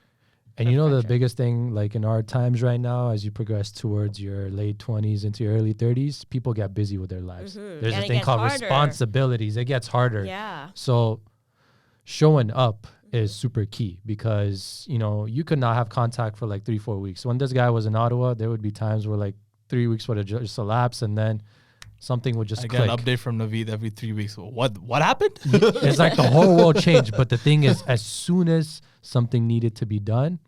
And you know the biggest thing, like in our times right now, as you progress towards your late 20s into your early 30s, people get busy with their lives. There's And a it thing gets called harder. responsibilities. It gets harder. Yeah. So showing up is super key because, you know, you could not have contact for like 3-4 weeks. When this guy was in Ottawa, there would be times where like 3 weeks would have just elapsed and then something would just I click. get an update from Naveed every 3 weeks. What happened? It's like the whole world changed. But the thing is, as soon as something needed to be done,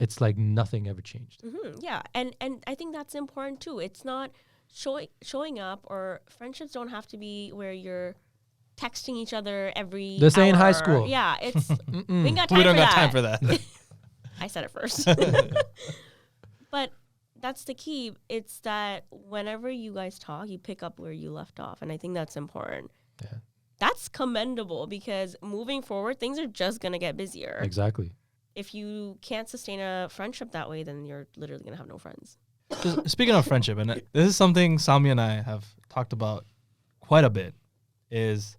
it's like nothing ever changed. Yeah. And I think that's important too. It's not showing up, or friendships don't have to be where you're texting each other every This ain't hour. high school. Yeah. It's we ain't got time We don't for got that. time for that. I said it first. But that's the key. It's that whenever you guys talk, you pick up where you left off. And I think that's important. Yeah. That's commendable because moving forward, things are just going to get busier. Exactly. If you can't sustain a friendship that way, then you're literally going to have no friends. Speaking of friendship, and this is something Sami and I have talked about quite a bit, is,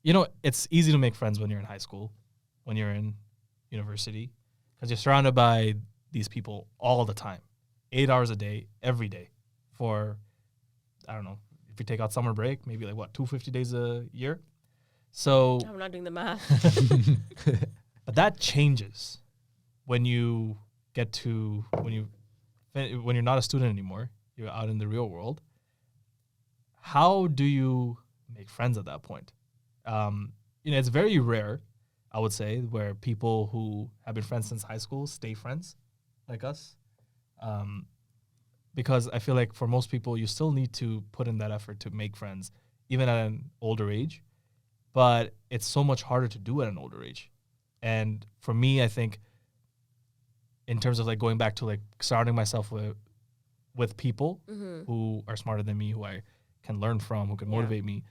you know, it's easy to make friends when you're in high school, when you're in university, because you're surrounded by these people all the time, 8 hours a day, every day, for, I don't know, if you take out summer break, maybe like what, 250 days a year? So I'm not doing the math. but that changes when you get to, when you're not a student anymore, you're out in the real world. How do you make friends at that point? You know, it's very rare, I would say, where people who have been friends since high school stay friends like us. Because I feel like for most people, you still need to put in that effort to make friends, even at an older age. But it's so much harder to do at an older age. And for me, I think in terms of like going back to like surrounding myself with people who are smarter than me, who I can learn from, who can motivate me,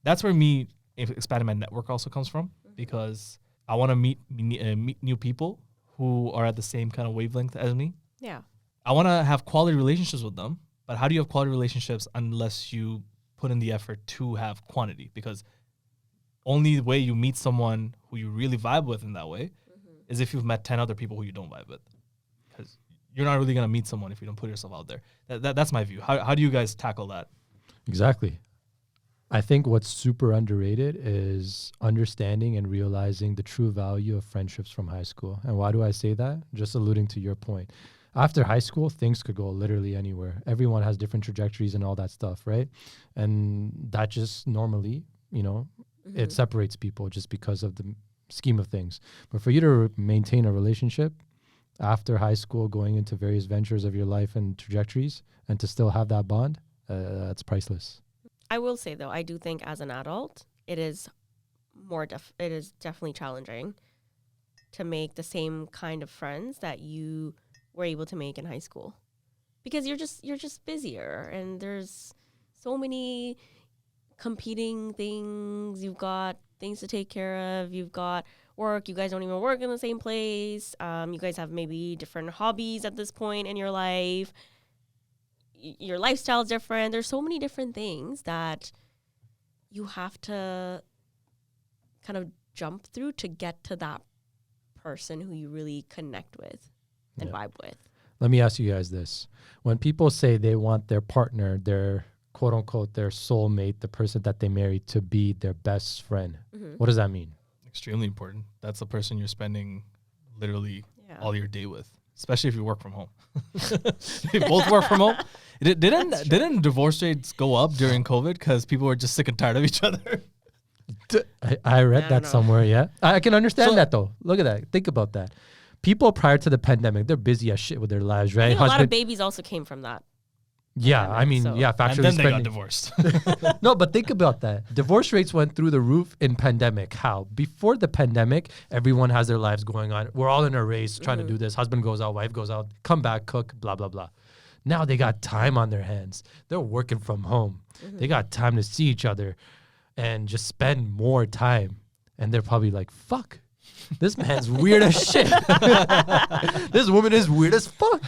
that's where me expanding my network also comes from, because I want to meet new people who are at the same kind of wavelength as me. Yeah. I want to have quality relationships with them, but how do you have quality relationships unless you put in the effort to have quantity? Because only way you meet someone who you really vibe with in that way is if you've met 10 other people who you don't vibe with. Because you're not really going to meet someone if you don't put yourself out there. That's my view. How do you guys tackle that? Exactly. I think what's super underrated is understanding and realizing the true value of friendships from high school. And why do I say that? Just alluding to your point. After high school, things could go literally anywhere. Everyone has different trajectories and all that stuff, right? And that just normally, you know, it separates people just because of the scheme of things. But for you to maintain a relationship after high school, going into various ventures of your life and trajectories, and to still have that bond, that's priceless. I will say though, I do think as an adult, it is definitely challenging to make the same kind of friends that you were able to make in high school, because you're just busier and there's so many competing things. You've got things to take care of. You've got work. You guys don't even work in the same place. You guys have maybe different hobbies at this point in your life. Your lifestyle's different. There's so many different things that you have to kind of jump through to get to that person who you really connect with and vibe with. Let me ask you guys this. When people say they want their partner, their quote unquote, their soulmate, the person that they marry, to be their best friend, what does that mean? Extremely important. That's the person you're spending literally all your day with, especially if you work from home. You both work from home. Didn't divorce rates go up during COVID because people were just sick and tired of each other? I read I that don't know. somewhere. Yeah, I can understand So- that though. Look at that. Think about that. People prior to the pandemic, they're busy as shit with their lives, I right? think a lot of babies also came from that. Yeah, I pandemic, mean, so- yeah, And factually then they got spending. divorced. No, but think about that. Divorce rates went through the roof in pandemic. How? Before the pandemic, everyone has their lives going on. We're all in a race trying to do this. Husband goes out, wife goes out, come back, cook, blah, blah, blah. Now they got time on their hands. They're working from home. They got time to see each other and just spend more time. And they're probably like, fuck, this man's weird as shit. This woman is weird as fuck.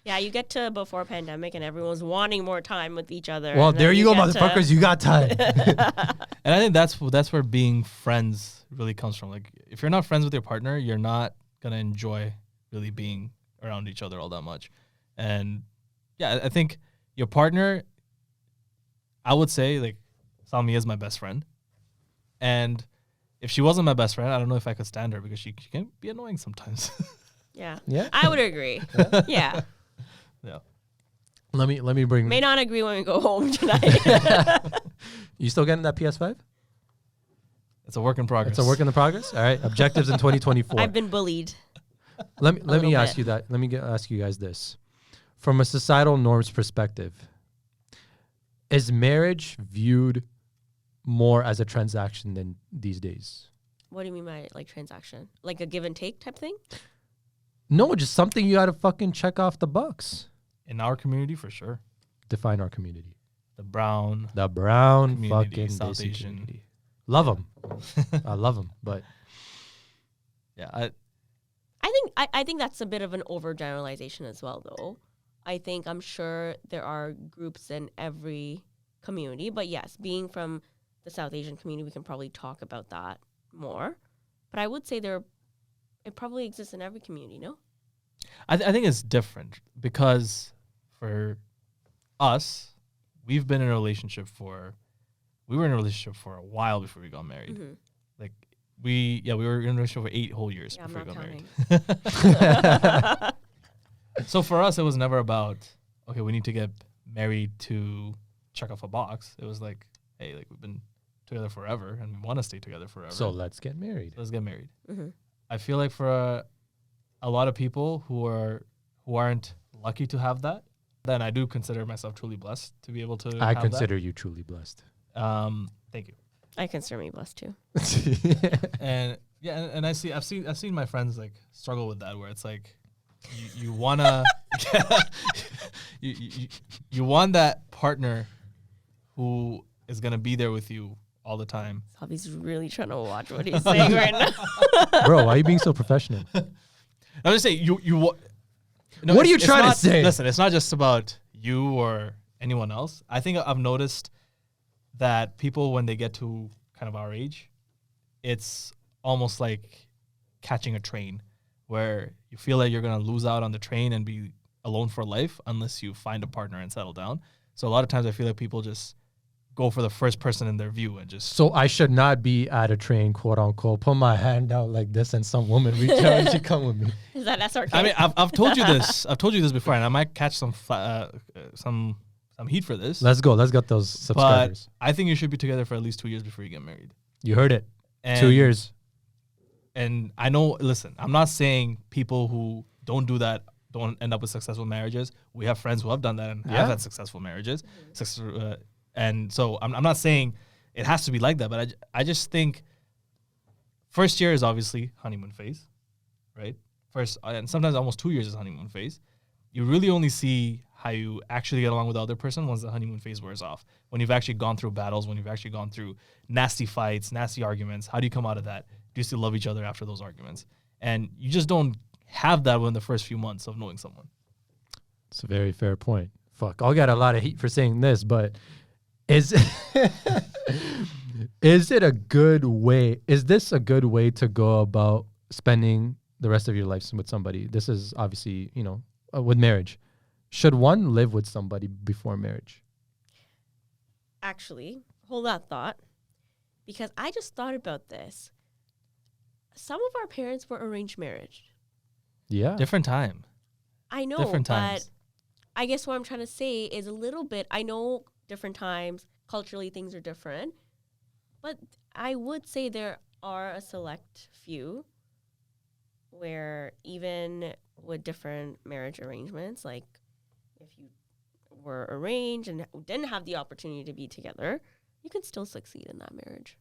Yeah, you get to before pandemic and everyone's wanting more time with each other. Well, and there then you go, get to- motherfuckers. You got time. And I think that's where being friends really comes from. Like, if you're not friends with your partner, you're not gonna enjoy really being around each other all that much. And yeah, I think your partner, I would say, like, saw me as my best friend. And if she wasn't my best friend, I don't know if I could stand her because she can be annoying sometimes. Yeah. Yeah. I would agree. Yeah. Yeah. Let me bring. May not agree when we go home tonight. You still getting that PS5? It's a work in progress. It's a work in the progress. All right. Objectives in 2024. I've been bullied. Let me little ask bit. you that. Let me ask you guys this. From a societal norms perspective, is marriage viewed more as a transaction than these days? What do you mean by like transaction? Like a give and take type thing? No, just something you got to fucking check off the box. In our community, for sure. Define our community. The brown. The brown Community, fucking South Desi Asian. community. Love them. I love them, but Yeah. I think that's a bit of an overgeneralization as well, though. I'm sure there are groups in every community, but yes, being from the South Asian community, we can probably talk about that more. But I would say it probably exists in every community, no? I think it's different because for us, we were in a relationship for a while before we got married. Mm-hmm. Like we were in a relationship for 8 whole years Yeah, I'm before we not got counting. married. So for us, it was never about, okay, we need to get married to check off a box. It was like, hey, like we've been together forever and we want to stay together forever. so let's get married. Let's get married. Mm-hmm. I feel like for a lot of people who aren't lucky to have that, then I do consider myself truly blessed to be able to. I have consider you truly blessed. that. Thank you. I consider me blessed too. And yeah, and I've seen my friends like struggle with that, where it's like you wanna you want that partner who is gonna be there with you all the time. Bobby's really trying to watch what he's saying right now. Bro, why are you being so professional? I'm just saying you. No, What are you it's trying to not- say? Listen, it's not just about you or anyone else. I think I've noticed that people, when they get to kind of our age, it's almost like catching a train where you feel like you're going to lose out on the train and be alone for life unless you find a partner and settle down. So a lot of times I feel like people just go for the first person in their view and just So I should not be at a train, quote unquote, put my hand out like this and some woman reach out and she come with me. Is that SRK? I mean, I've told you this. I've told you this before, and I might catch some heat for this. Let's go. Let's get those But subscribers. I think you should be together for at least 2 years before you get married. You heard it. And, 2 years. And I know. Listen, I'm not saying people who don't do that don't end up with successful marriages. We have friends who have done that and Yeah. have had successful marriages. And so I'm not saying it has to be like that, but I just think first year is obviously honeymoon phase, right? First, and sometimes almost 2 years is honeymoon phase. You really only see how you actually get along with the other person once the honeymoon phase wears off. When you've actually gone through battles, when you've actually gone through nasty fights, nasty arguments, how do you come out of that? Do you still love each other after those arguments? And you just don't have that within the first few months of knowing someone. It's a very fair point. Fuck, I'll get a lot of heat for saying this, but is is it a good way? Is this a good way to go about spending the rest of your life with somebody? This is obviously, with marriage. Should one live with somebody before marriage? Actually, hold that thought, because I just thought about this. Some of our parents were arranged marriage. Yeah. Different time. I know, Different but times. I guess what I'm trying to say is a little bit, I know different times, culturally things are different, But I would say there are a select few where even with different marriage arrangements, like if you were arranged and didn't have the opportunity to be together, you can still succeed in that marriage.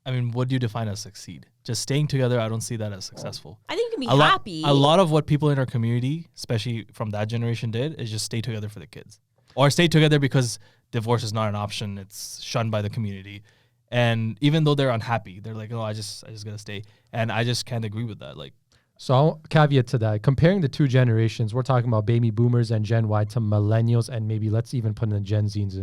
I mean, what do you define as succeed? Just staying together, I don't see that as successful. I think you can be happy. A lot of what people in our community, especially from that generation, did is just stay together for the kids. Or stay together because divorce is not an option. It's shunned by the community. And even though they're unhappy, they're like, oh, I just gotta stay. And I just can't agree with that. Like, So I'll caveat to that. Comparing the two generations, we're talking about baby boomers and Gen Y to millennials, and maybe let's even put in the Gen Zs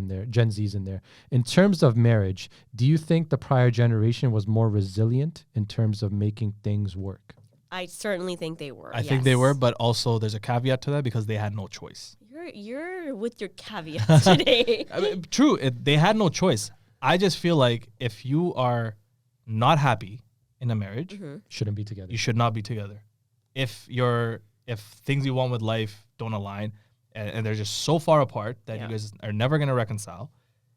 in there. In terms of marriage, do you think the prior generation was more resilient in terms of making things work? I certainly think they were. I think they were, but also there's a caveat to that because they had no choice. You're with your caveats today. I mean, true, they had no choice. I just feel like if you are not happy in a marriage, shouldn't be together. You should not be together. If things you want with life don't align and they're just so far apart that you guys are never going to reconcile,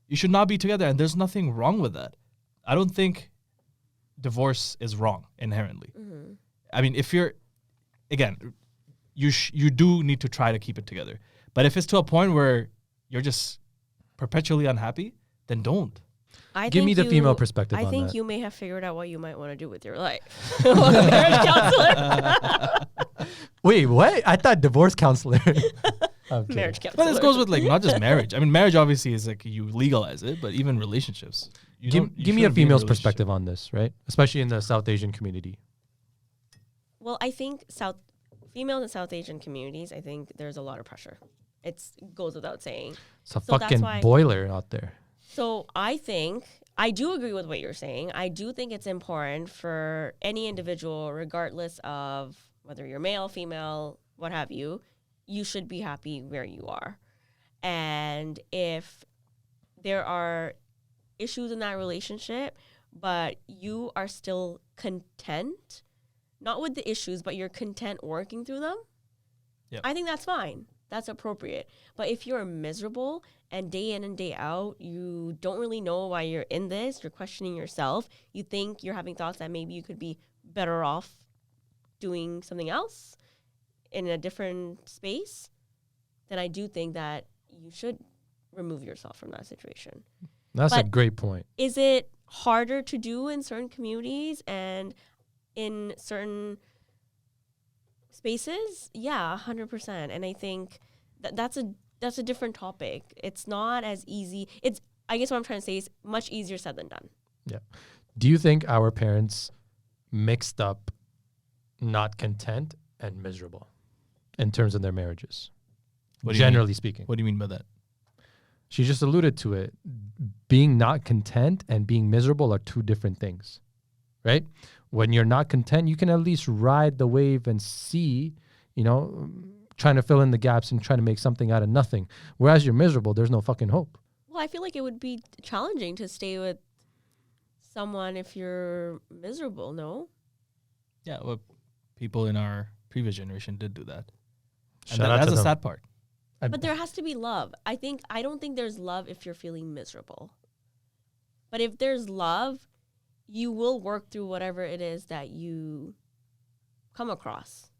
you should not be together. And there's nothing wrong with that. I don't think divorce is wrong inherently. I mean, if you're, again, you do need to try to keep it together. But if it's to a point where you're just perpetually unhappy, then don't. Give me the female perspective on that. I think you may have figured out what you might want to do with your life. Marriage counselor. Wait, what? I thought divorce counselor. Marriage counselor. But this goes with like not just marriage. I mean, marriage obviously is like you legalize it, but even relationships. Give me a female's perspective on this, right? Especially in the South Asian community. Well, I think females in South Asian communities, I think there's a lot of pressure. It goes without saying. It's a fucking boiler out there. So I think, I do agree with what you're saying. I do think it's important for any individual, regardless of whether you're male, female, what have you, you should be happy where you are. And if there are issues in that relationship, but you are still content, not with the issues, but you're content working through them, I think that's fine. That's appropriate. But if you're miserable and day in and day out, you don't really know why you're in this, you're questioning yourself, you think you're having thoughts that maybe you could be better off doing something else in a different space, then I do think that you should remove yourself from that situation. That's a great point. Is it harder to do in certain communities and in certain spaces? Yeah, 100%. And I think that's a different topic. It's not as easy. I guess what I'm trying to say is much easier said than done. Yeah. Do you think our parents mixed up not content and miserable in terms of their marriages? Generally speaking. What do you mean by that? She just alluded to it. Being not content and being miserable are two different things, right? When you're not content, you can at least ride the wave and see, trying to fill in the gaps and trying to make something out of nothing. Whereas you're miserable, there's no fucking hope. Well, I feel like it would be challenging to stay with someone if you're miserable, no? Yeah, well, people in our previous generation did do that. And Shout out that's to the them. sad part. But there has to be love. I don't think there's love if you're feeling miserable. But if there's love, you will work through whatever it is that you come across.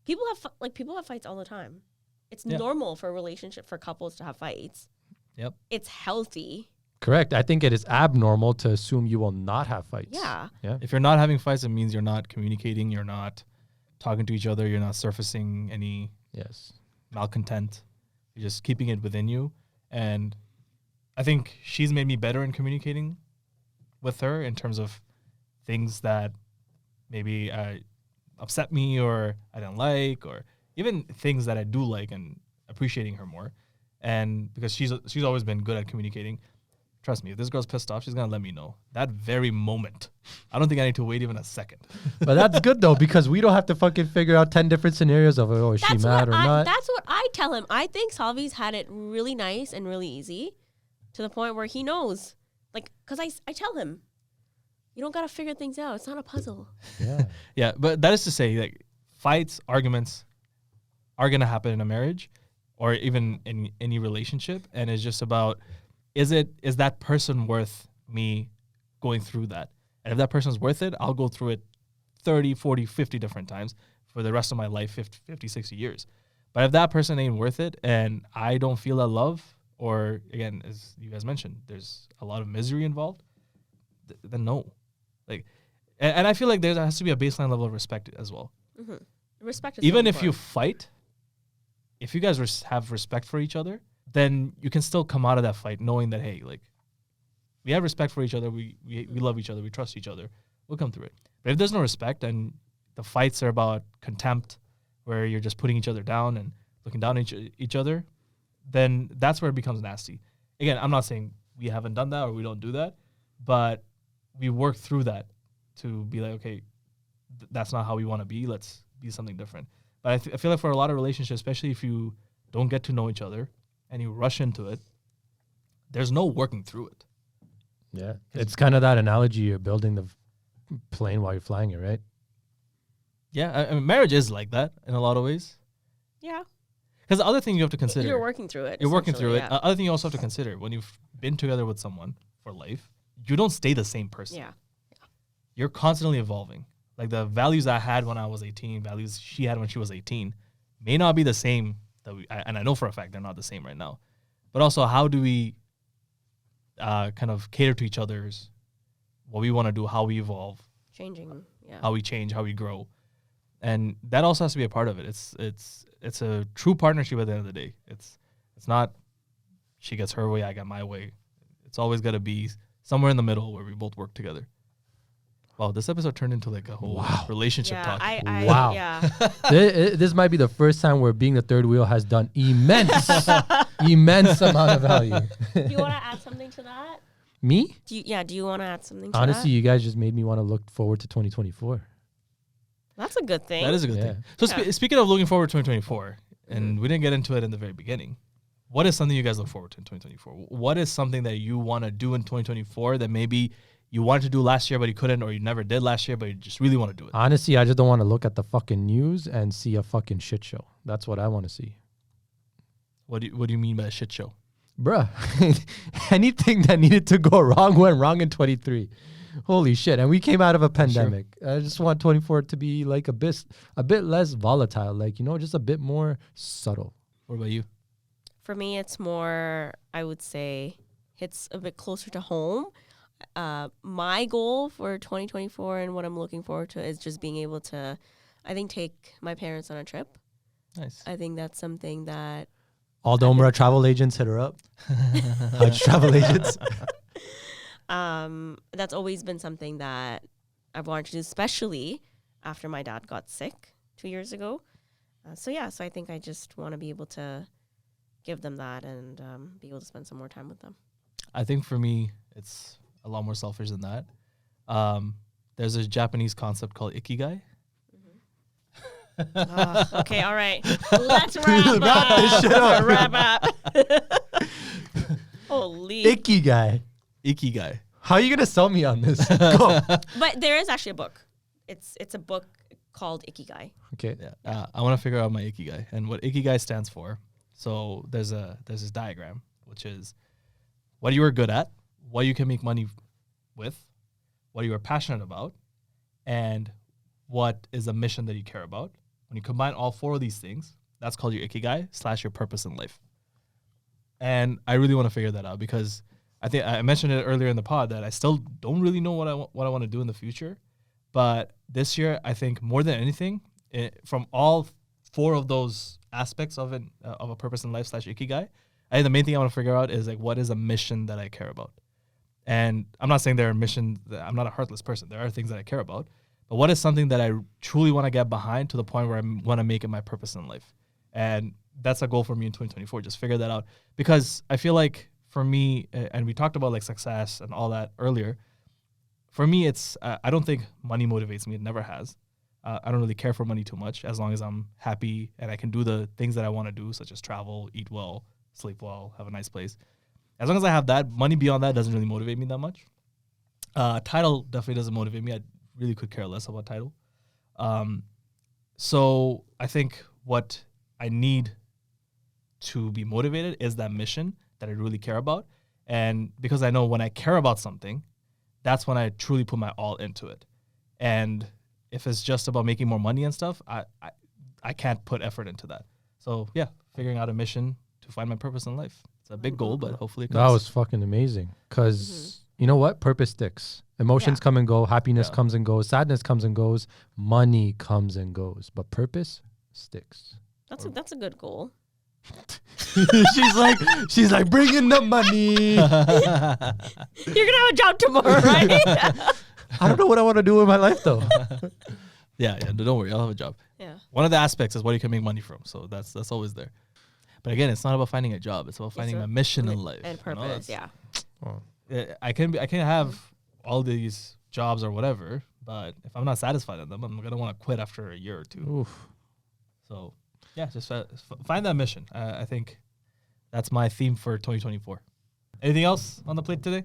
People have fights all the time. It's normal for a relationship, for couples to have fights. Yep. It's healthy. Correct. I think it is abnormal to assume you will not have fights. Yeah. If you're not having fights, it means you're not communicating, you're not talking to each other, you're not surfacing any malcontent. You're just keeping it within you. And I think she's made me better in communicating with her in terms of things that maybe upset me or I don't like, or even things that I do like, and appreciating her more. And because she's always been good at communicating. Trust me, if this girl's pissed off, she's going to let me know that very moment. I don't think I need to wait even a second. But that's good, though, because we don't have to fucking figure out 10 different scenarios of, is she mad or not? That's what I tell him. I think Salvi's had it really nice and really easy to the point where he knows. Like, because I tell him, you don't got to figure things out. It's not a puzzle. Yeah, but that is to say, like, fights, arguments are going to happen in a marriage or even in any relationship. And it's just about, is that person worth me going through that. And if that person's worth it, I'll go through it 30, 40, 50 different times for the rest of my life, 50, 60 years. But if that person ain't worth it and I don't feel that love, or again, as you guys mentioned, there's a lot of misery involved, then no. Like, and I feel like there has to be a baseline level of respect as well. Mm-hmm. Respect is Even so if you important. fight, if you guys have respect for each other, then you can still come out of that fight knowing that, hey, like, we have respect for each other, we love each other, we trust each other, we'll come through it. But if there's no respect and the fights are about contempt, where you're just putting each other down and looking down at each other, then that's where it becomes nasty. Again, I'm not saying we haven't done that or we don't do that, but we work through that to be like, okay, that's not how we want to be. Let's be something different. But I feel like for a lot of relationships, especially if you don't get to know each other and you rush into it, there's no working through it. Yeah. It's kind of that analogy, you're building the plane while you're flying it, right? Yeah, I mean, marriage is like that in a lot of ways. Yeah. Because the other thing you have to consider, You're working through it. You're working through it. essentially, Other thing you also have to consider, when you've been together with someone for life, you don't stay the same person. Yeah. You're constantly evolving. Like the values I had when I was 18, values she had when she was 18, may not be the same. And I know for a fact they're not the same right now. But also, how do we kind of cater to each other's, what we want to do, how we evolve, Changing. Yeah. how we change, how we grow. And that also has to be a part of it. It's a true partnership at the end of the day. It's not she gets her way, I got my way. It's always got to be somewhere in the middle where we both work together. Wow, this episode turned into like a whole relationship talk. Wow. Yeah. This might be the first time where being the third wheel has done immense amount of value. Do you want to add something to that? Me? Do you want to add something to Honestly, that? you guys just made me want to look forward to 2024. That's a good thing. That is a good thing. So speaking of looking forward to 2024, and we didn't get into it in the very beginning, what is something you guys look forward to in 2024? What is something that you want to do in 2024 that maybe you wanted to do last year but you couldn't, or you never did last year but you just really want to do it? Honestly, I just don't want to look at the fucking news and see a fucking shit show. That's what I want to see. What do you mean by a shit show? Bruh, anything that needed to go wrong went wrong in 23. Holy shit. And we came out of a pandemic. I just want 24 to be like a bit less volatile, like, just a bit more subtle. What about you? For me, it's more, I would say, hits a bit closer to home. My goal for 2024 and what I'm looking forward to is just being able to, I think, take my parents on a trip. Nice. I think that's something that All the Umrah travel agents, hit her up. Hajj travel agents. that's always been something that I've wanted to do, especially after my dad got sick 2 years ago. So I think I just want to be able to give them that and be able to spend some more time with them. I think for me, it's a lot more selfish than that. There's a Japanese concept called Ikigai. Okay, all right. Let's wrap this shit up. Wrap up. Holy. Ikigai. Ikigai. How are you going to sell me on this? Go. But there is actually a book. It's a book called Ikigai. Okay. Yeah. I want to figure out my Ikigai and what Ikigai stands for. So there's this diagram, which is what you are good at, what you can make money with, what you are passionate about, and what is a mission that you care about. When you combine all four of these things, that's called your Ikigai / your purpose in life. And I really want to figure that out because I think I mentioned it earlier in the pod that I still don't really know what I want to do in the future. But this year, I think more than anything, from all four of those aspects of it, of a purpose in life / Ikigai, I think the main thing I want to figure out is like, what is a mission that I care about? And I'm not saying there are missions, I'm not a heartless person. There are things that I care about. But what is something that I truly want to get behind to the point where I want to make it my purpose in life? And that's a goal for me in 2024, just figure that out. Because I feel like for me, and we talked about like success and all that earlier, for me, it's, I don't think money motivates me. It never has. I don't really care for money too much as long as I'm happy and I can do the things that I want to do, such as travel, eat well, sleep well, have a nice place. As long as I have that, money beyond that doesn't really motivate me that much. Title definitely doesn't motivate me. I really could care less about title. So I think what I need to be motivated is that mission that I really care about. And because I know when I care about something, that's when I truly put my all into it. And if it's just about making more money and stuff, I can't put effort into that. So yeah, figuring out a mission to find my purpose in life. It's a big goal, but hopefully it comes. That was fucking amazing. Because you know what? Purpose sticks. Emotions come and go. Happiness comes and goes. Sadness comes and goes. Money comes and goes. But purpose sticks. That's a good goal. she's like, bring in the money. You're gonna have a job tomorrow, right? I don't know what I want to do in my life though. Yeah, don't worry, I'll have a job. Yeah. One of the aspects is what you can make money from, so that's always there. But again, it's not about finding a job; it's about finding a mission in life and purpose. I can have all these jobs or whatever, but if I'm not satisfied in them, I'm gonna want to quit after a year or two. Oof. So yeah, just find that mission. I think that's my theme for 2024. Anything else on the plate today?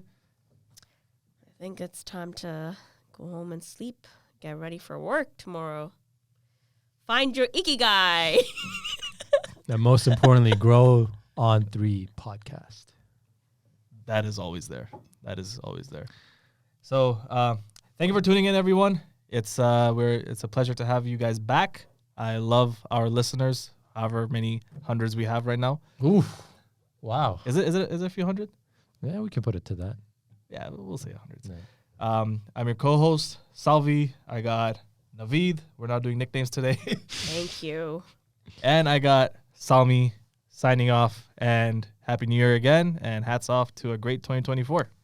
I think it's time to go home and sleep. Get ready for work tomorrow. Find your Ikigai. And most importantly, grow on 3 podcast. That is always there. So thank you for tuning in, everyone. It's a pleasure to have you guys back. I love our listeners, however many hundreds we have right now. Oof. Wow. Is it a few hundred? Yeah, we can put it to that. Yeah, we'll say hundreds. Yeah. I'm your co-host, Salvi. I got Naveed. We're not doing nicknames today. Thank you. And I got Salmi signing off. And Happy New Year again. And hats off to a great 2024.